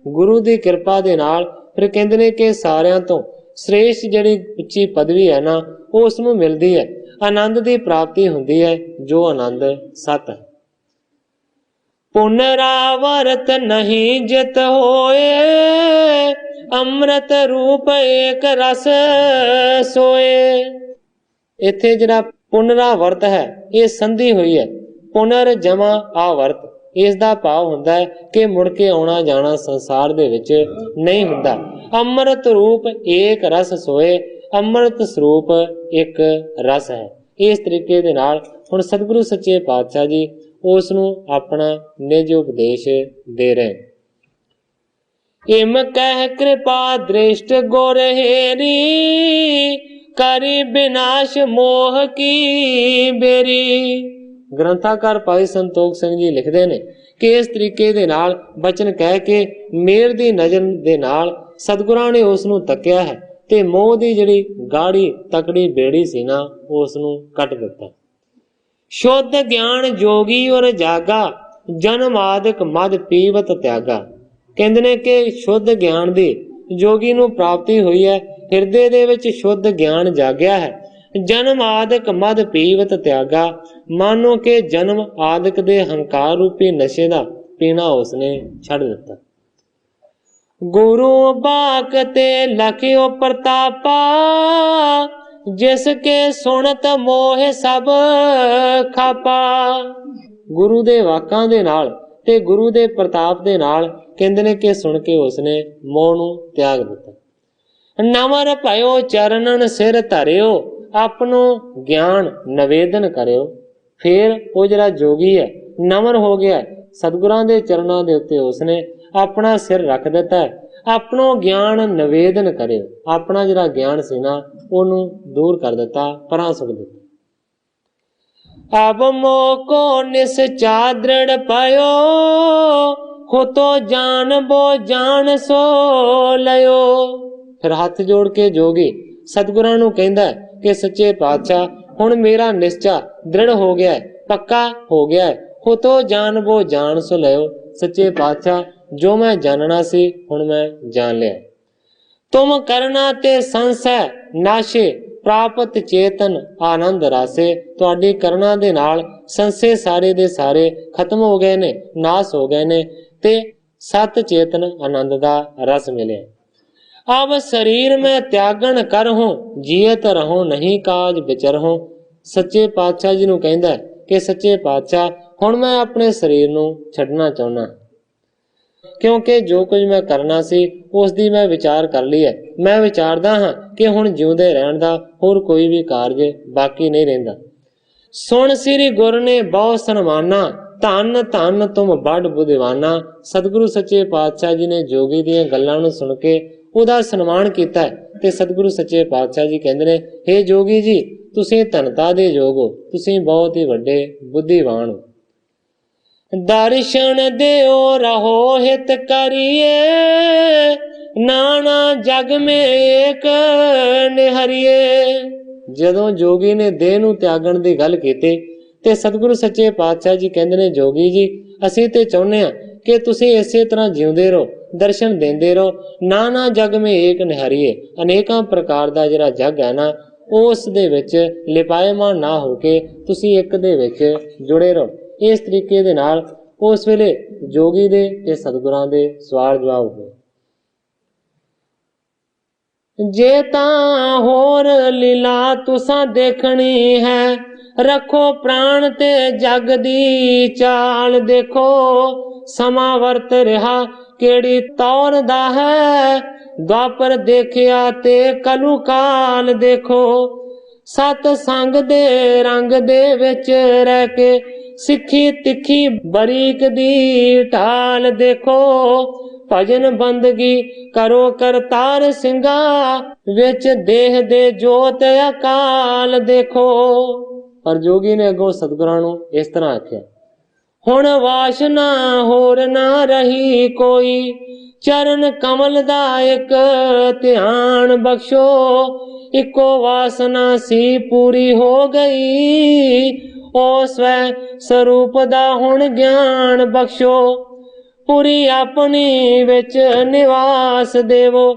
ਗੁਰੂ ਦੀ ਕਿਰਪਾ ਦੇ ਨਾਲ ਫਿਰ ਕਹਿੰਦੇ ਨੇ ਕਿ ਸਾਰਿਆਂ ਤੋਂ ਸ੍ਰੇਸ਼ਟ ਜਿਹੜੀ ਉੱਚੀ ਪਦਵੀ ਹੈ ਨਾ, ਉਸ ਨੂੰ ਮਿਲਦੀ ਹੈ, ਆਨੰਦ ਦੀ ਪ੍ਰਾਪਤੀ ਹੁੰਦੀ ਹੈ ਜੋ ਆਨੰਦ ਸਤ ਹੈ। ਪੁਨਰਾਵਰਤ ਨਹੀਂ ਜਿਤ ਹੋਏ, ਅੰਮ੍ਰਿਤ ਰੂਪ ਏਕ ਰਸ ਸੋਏ। ਇੱਥੇ ਜਿਹੜਾ ਪੁਨਰਾਵਰਤ ਹੈ ਇਹ ਸੰਧੀ ਹੋਈ ਹੈ। ਪੁਨਰ ਜਮਾ ਆਵਰਤ, ਇਸ ਦਾ ਭਾਵ ਹੁੰਦਾ ਹੈ ਕਿ ਮੁੜ ਕੇ ਆਉਣਾ ਜਾਣਾ ਸੰਸਾਰ ਦੇ ਵਿੱਚ ਨਹੀਂ ਹੁੰਦਾ। ਅੰਮ੍ਰਿਤ ਰੂਪ ਏਕ ਰਸ ਸੋਏ, ਅੰਮ੍ਰਿਤ ਸਰੂਪ ਇੱਕ ਰਸ ਹੈ। ਇਸ ਤਰੀਕੇ ਦੇ ਨਾਲ ਹੁਣ ਸਤਿਗੁਰੂ ਸੱਚੇ ਪਾਤਸ਼ਾਹ ਜੀ ਉਸ ਨੂੰ ਆਪਣਾ ਨਿਜ ਉਪਦੇਸ਼ ਦੇ ਰਹੇ। ਇਮ ਕਹਿ ਕਿਰਪਾ ਦ੍ਰਿਸ਼ਟ ਗੁਰ ਹੇਰੀ, ਕਰੀ ਬਿਨਾਸ਼ ਮੋਹ ਕੀ ਬੇਰੀ। ਗ੍ਰੰਥਾਕਾਰ ਭਾਈ ਸੰਤੋਖ ਸਿੰਘ ਜੀ ਲਿਖਦੇ ਨੇ ਕਿ ਇਸ ਤਰੀਕੇ ਦੇ ਨਾਲ ਬਚਨ ਕਹਿ ਕੇ ਮੇਰ ਦੀ ਨਜ਼ਰ ਦੇ ਨਾਲ ਸਤਿਗੁਰਾਂ ਨੇ ਉਸ ਨੂੰ ਤੱਕਿਆ ਹੈ ਤੇ ਮੋਹ ਦੀ ਜਿਹੜੀ ਗਾੜੀ ਤਕੜੀ ਬੇੜੀ ਸੀ ਨਾ ਉਸ ਨੂੰ ਕੱਟ ਦਿੱਤਾ। ਸ਼ੁੱਧ ਗਿਆਨ ਜੋਗੀ ਔਰ ਜਾਗਾ, ਜਨਮ ਆਦਿਕ ਮਦ ਪੀਵਤ ਤਿਆਗਾ। ਕਹਿੰਦੇ ਨੇ ਕਿ ਸ਼ੁੱਧ ਗਿਆਨ ਦੀ ਜੋਗੀ ਨੂੰ ਪ੍ਰਾਪਤੀ ਹੋਈ ਹੈ, ਹਿਰਦੇ ਦੇ ਵਿੱਚ ਸ਼ੁੱਧ ਗਿਆਨ ਜਾਗਿਆ ਹੈ। ਜਨਮ ਆਦਿਕ ਮਦ ਪੀਵਤ ਤਿਆਗਾ, ਮਾਨੋ ਕਿ ਜਨਮ ਆਦਿਕ ਦੇ ਹੰਕਾਰ ਰੂਪੀ ਨਸ਼ੇ ਦਾ ਪੀਣਾ ਉਸਨੇ ਛੱਡ ਦਿੱਤਾ। ਗੁਰੂ ਬਾਕ ਤੇ ਲਖਿਓ ਪ੍ਰਤਾਪਾ, ਜਿਸ ਕੇ ਸੁਣਤ ਮੋਹ ਸਭ ਖਾਪਾ। ਗੁਰੂ ਦੇ ਵਾਕਾਂ ਦੇ ਨਾਲ ਤੇ ਗੁਰੂ ਦੇ ਪ੍ਰਤਾਪ ਦੇ ਨਾਲ ਕਹਿੰਦੇ ਨੇ ਕਿ ਸੁਣ ਕੇ ਉਸਨੇ ਮੋਹ ਨੂੰ ਤਿਆਗ ਦਿੱਤਾ। ਨਮਰ ਭਇਓ ਚਰਨਨ ਸਿਰ ਧਰਿਓ, ਆਪਣੋ ਗਿਆਨ ਨਿਵੇਦਨ ਕਰਿਓ। ਫਿਰ ਉਹ ਜਿਹੜਾ ਜੋਗੀ ਹੈ ਨਮਰ ਹੋ ਗਿਆ, ਸਤਿਗੁਰਾਂ ਦੇ ਚਰਨਾਂ ਦੇ ਉੱਤੇ ਉਸਨੇ ਆਪਣਾ ਸਿਰ ਰੱਖ ਦਿੱਤਾ ਹੈ। ਆਪਣੋ ਗਿਆਨ ਨਿਵੇਦਨ ਕਰਿਓ, ਆਪਣਾ ਜਿਹੜਾ ਗਿਆਨ ਸੀ ਨਾ ਉਹਨੂੰ ਦੂਰ ਕਰ ਦਿੱਤਾ, ਪਰਾਂ ਸੁੱਟ ਦਿੱਤਾ। ਅਬ ਮੋਕੋ ਨਿਸਚਾ ਦ੍ਰਿੜ ਪਇਓ, ਖੁਤੋ ਜਾਨ ਬੋ ਜਾਨ ਸੋ ਲਿਓ। ਫਿਰ ਹੱਥ ਜੋੜ ਕੇ ਜੋਗੀ ਸਤਿਗੁਰਾਂ ਨੂੰ ਕਹਿੰਦਾ ਕਿ ਸੱਚੇ ਪਾਤਸ਼ਾਹ ਹੁਣ ਮੇਰਾ ਨਿਸ਼ਚਾ ਦ੍ਰਿੜ ਹੋ ਗਿਆ ਹੈ, ਪੱਕਾ ਹੋ ਗਿਆ ਹੈ। ਖੁਤੋ ਜਾਨ ਬੋ ਜਾਨ ਸੋ ਲਿਓ। ਸੱਚੇ ਪਾਤਸ਼ਾਹ ਜੋ ਮੈਂ ਜਾਣਨਾ ਸੀ ਹੁਣ ਮੈਂ ਜਾਣ ਲਿਆ। ਤੁਮ ਕਰਨਾ ਤੇ ਸੰਸੈ ਨਾਸ਼ੇ, ਪ੍ਰਾਪਤ ਚੇਤਨ ਆਨੰਦ ਰਾਸੇ। ਤੁਹਾਡੀ ਕਰਨਾ ਦੇ ਨਾਲ ਸੰਸੇ ਸਾਰੇ ਦੇ ਸਾਰੇ ਖਤਮ ਹੋ ਗਏ ਨੇ, ਨਾਸ ਹੋ ਗਏ ਨੇ ਤੇ ਸਤ ਚੇਤਨ ਆਨੰਦ ਦਾ ਰਸ ਮਿਲਿਆ। ਅਬ ਸਰੀਰ ਮੈਂ ਤਿਆਗਣ ਕਰਹੁ, ਜੀਅਤ ਰਹੋ ਨਹੀਂ ਕਾਜ ਵਿਚਰਹੁ। ਸੱਚੇ ਪਾਤਸ਼ਾਹ ਜੀ ਨੂੰ ਕਹਿੰਦਾ ਕਿ ਸੱਚੇ ਪਾਤਸ਼ਾਹ ਹੁਣ ਮੈਂ ਆਪਣੇ ਸਰੀਰ ਨੂੰ ਛੱਡਣਾ ਚਾਹੁੰਦਾ, ਕਿਉਂਕਿ ਜੋ ਕੁਝ ਮੈਂ ਕਰਨਾ ਸੀ ਉਸ ਦੀ ਮੈਂ ਵਿਚਾਰ ਕਰ ਲਈ ਹੈ। ਮੈਂ ਵਿਚਾਰਦਾ ਹਾਂ ਕਿ ਹੁਣ ਜਿਉਂਦੇ ਰਹਿਣ ਦਾ ਹੋਰ ਕੋਈ ਵੀ ਕਾਰਜ ਬਾਕੀ ਨਹੀਂ ਰਹਿੰਦਾ। ਸੁਣ ਸ੍ਰੀ ਗੁਰ ਨੇ ਬਹੁ ਸਨਮਾਨਾ, ਧੰਨ ਧੰਨ ਤੁਮ ਬੜ ਬੁੱਧਿਵਾਨਾ। ਸਤਿਗੁਰੂ ਸੱਚੇ ਪਾਤਸ਼ਾਹ ਜੀ ਨੇ ਜੋਗੀ ਦੀਆਂ ਗੱਲਾਂ ਨੂੰ ਸੁਣ ਕੇ ਉਹਦਾ ਸਨਮਾਨ ਕੀਤਾ ਤੇ ਸਤਿਗੁਰੂ ਸੱਚੇ ਪਾਤਸ਼ਾਹ ਜੀ ਕਹਿੰਦੇ ਨੇ, ਹੇ ਜੋਗੀ ਜੀ ਤੁਸੀਂ ਧਨਤਾ ਦੇ ਯੋਗ ਹੋ, ਤੁਸੀਂ ਬਹੁਤ ਹੀ ਵੱਡੇ ਬੁੱਧੀਵਾਨ ਹੋ। ਦਰਸ਼ਨ ਦਿਓ ਰਹੋ ਹਿਤ ਕਰੀਏ, ਨਾਨਾ ਜਗ ਮੇ ਏਕ ਨਿਹਰੀਏ। ਜਦੋਂ ਜੋਗੀ ਨੇ ਦੇਹ ਨੂੰ ਤਿਆਗਣ ਦੀ ਗੱਲ ਕੀਤੀ ਤੇ ਸਤਿਗੁਰੂ ਸੱਚੇ ਪਾਤਸ਼ਾਹ ਜੀ ਕਹਿੰਦੇ ਨੇ, ਜੋਗੀ ਜੀ ਅਸੀਂ ਤੇ ਚਾਹੁੰਦੇ ਹਾਂ ਕਿ ਤੁਸੀਂ ਇਸੇ ਤਰ੍ਹਾਂ ਜਿਉਂਦੇ ਰਹੋ, ਦਰਸ਼ਨ ਦਿੰਦੇ ਰਹੋ। ਨਾਨਾ ਜਗ ਮੇ ਏਕ ਨਿਹਰੀਏ, ਅਨੇਕਾਂ ਪ੍ਰਕਾਰ ਦਾ ਜਿਹੜਾ ਜਗ ਹੈ ਨਾ ਉਸ ਦੇ ਵਿੱਚ ਲਿਪਾਇਮਾਨ ਨਾ ਹੋ ਕੇ ਤੁਸੀਂ ਇੱਕ ਦੇ ਵਿੱਚ ਜੁੜੇ ਰਹੋ। ਇਸ ਤਰੀਕੇ ਦੇ ਨਾਲ ਉਸ ਵੇਲੇ ਜੋਗੀ ਦੇ ਤੇ ਸਤਿਗੁਰਾਂ ਦੇ ਸਵਾਲ ਜਵਾਬ ਹੋਏ। ਜੇ ਤਾਂ ਹੋਰ ਲੀਲਾ ਤੁਸਾਂ ਦੇਖਣੀ ਹੈ, ਰੱਖੋ ਪ੍ਰਾਣ ਤੇ ਜਗ ਦੀ ਚਾਲ ਦੇਖੋ। ਸਮਾਂ ਵਰਤ ਰਿਹਾ ਕਿਹੜੀ ਤੌਰ ਦਾ ਹੈ, ਦੁਆਪਰ ਦੇਖਿਆ ਤੇ ਕਲੂ ਕਾਲ ਦੇਖੋ। ਸਤ ਸੰਗ ਦੇ ਰੰਗ ਦੇ ਵਿੱਚ ਰਹਿ ਕੇ ਸਿੱਖੀ ਤਿੱਖੀ ਬਰੀਕ ਦੀ ਢਾਲ ਦੇਖੋ। ਭਜਨ ਬੰਦਗੀ ਕਰੋ ਕਰਤਾਰ ਸਿੰਘਾ, ਵਿੱਚ ਦੇਹ ਦੇ ਜੋਤ ਅਕਾਲ ਦੇਖੋ। ਪਰ ਜੋਗੀ ਨੇ ਅੱਗੋਂ ਸਤਿਗੁਰਾਂ ਨੂੰ ਇਸ ਤਰ੍ਹਾਂ ਆਖਿਆ, ਹੁਣ ਵਾਸ਼ਨਾ ਹੋਰ ਨਾ ਰਹੀ ਕੋਈ, ਚਰਨ ਕਮਲ ਦਾ ਇੱਕ ਧਿਆਨ ਬਖਸ਼ੋ। ਇੱਕੋ ਵਾਸਨਾ ਸੀ ਪੂਰੀ ਹੋ ਗਈ, ਉਹ ਸਵੈ ਸਰੂਪ ਦਾ ਹੁਣ ਗਿਆਨ ਬਖਸ਼ੋ। ਪੂਰੀ ਆਪਣੀ ਵਿੱਚ ਨਿਵਾਸ ਦੇਵੋ,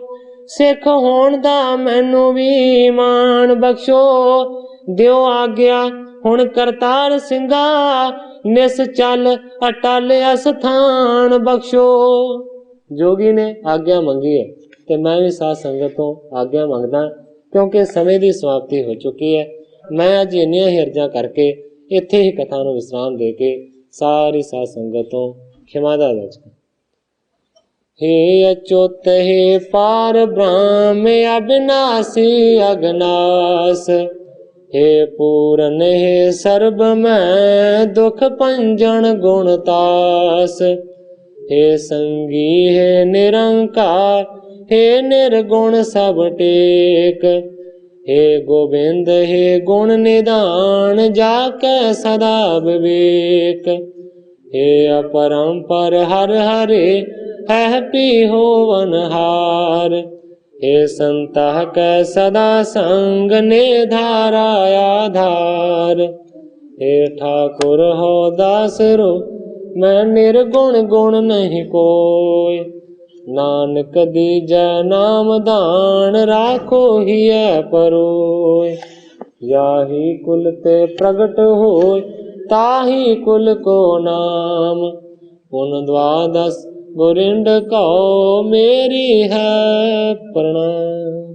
ਸਿੱਖ ਹੋਣ ਦਾ ਮੈਨੂੰ ਵੀ ਮਾਣ ਬਖਸ਼ੋ। ਦਿਓ ਆਗਿਆ ਹੁਣ ਕਰਤਾਰ ਸਿੰਘਾ, ਨਿਸ ਚੱਲ ਅਟਲ ਅਸਥਾਨ ਬਖਸ਼ੋ। ਜੋਗੀ ਨੇ ਆਗਿਆ ਮੰਗੀ ਹੈ ਤੇ ਮੈਂ ਵੀ ਸਾਧ ਸੰਗਤ ਤੋਂ ਆਗਿਆ ਮੰਗਦਾ, ਕਿਉਂਕਿ ਸਮੇਂ ਦੀ ਸਮਾਪਤੀ ਹੋ ਚੁੱਕੀ ਹੈ। ਮੈਂ ਅੱਜ ਇੰਨੀਆਂ ਹੀ ਅਰਜ਼ਾਂ ਕਰਕੇ ਇੱਥੇ ਹੀ ਕਥਾ ਨੂੰ ਵਿਸਰਾਮ ਦੇ ਕੇ ਸਾਰੀ ਸਾਧ ਸੰਗਤ ਤੋਂ ਖਿਮਾ ਦਾ ਅਰਜ਼ ਕਰਾਂ। हे अच्युत हे पार ब्रह्म अविनाशी अगनास, हे पूरन हे सर्ब मैं दुख पंजन गुणतास। हे संगी हे निरंकार, हे निर्गुण सब टेक, हे गोबिंद हे गुण निधान जाके सदा विवेक। हे अपरंपर हर हरे है पी होवनहार। हे संतः कै सदा संग निधारा आधार। हे ठाकुर हो दास रो मैं निर्गुण गुण नहीं कोय। नानक दीजै नाम दान राखो हिय परोय। याही कुल ते प्रगट होय ताही कुल को नाम। पुन द्वादश गोरिंड कहो मेरी है प्रणाम।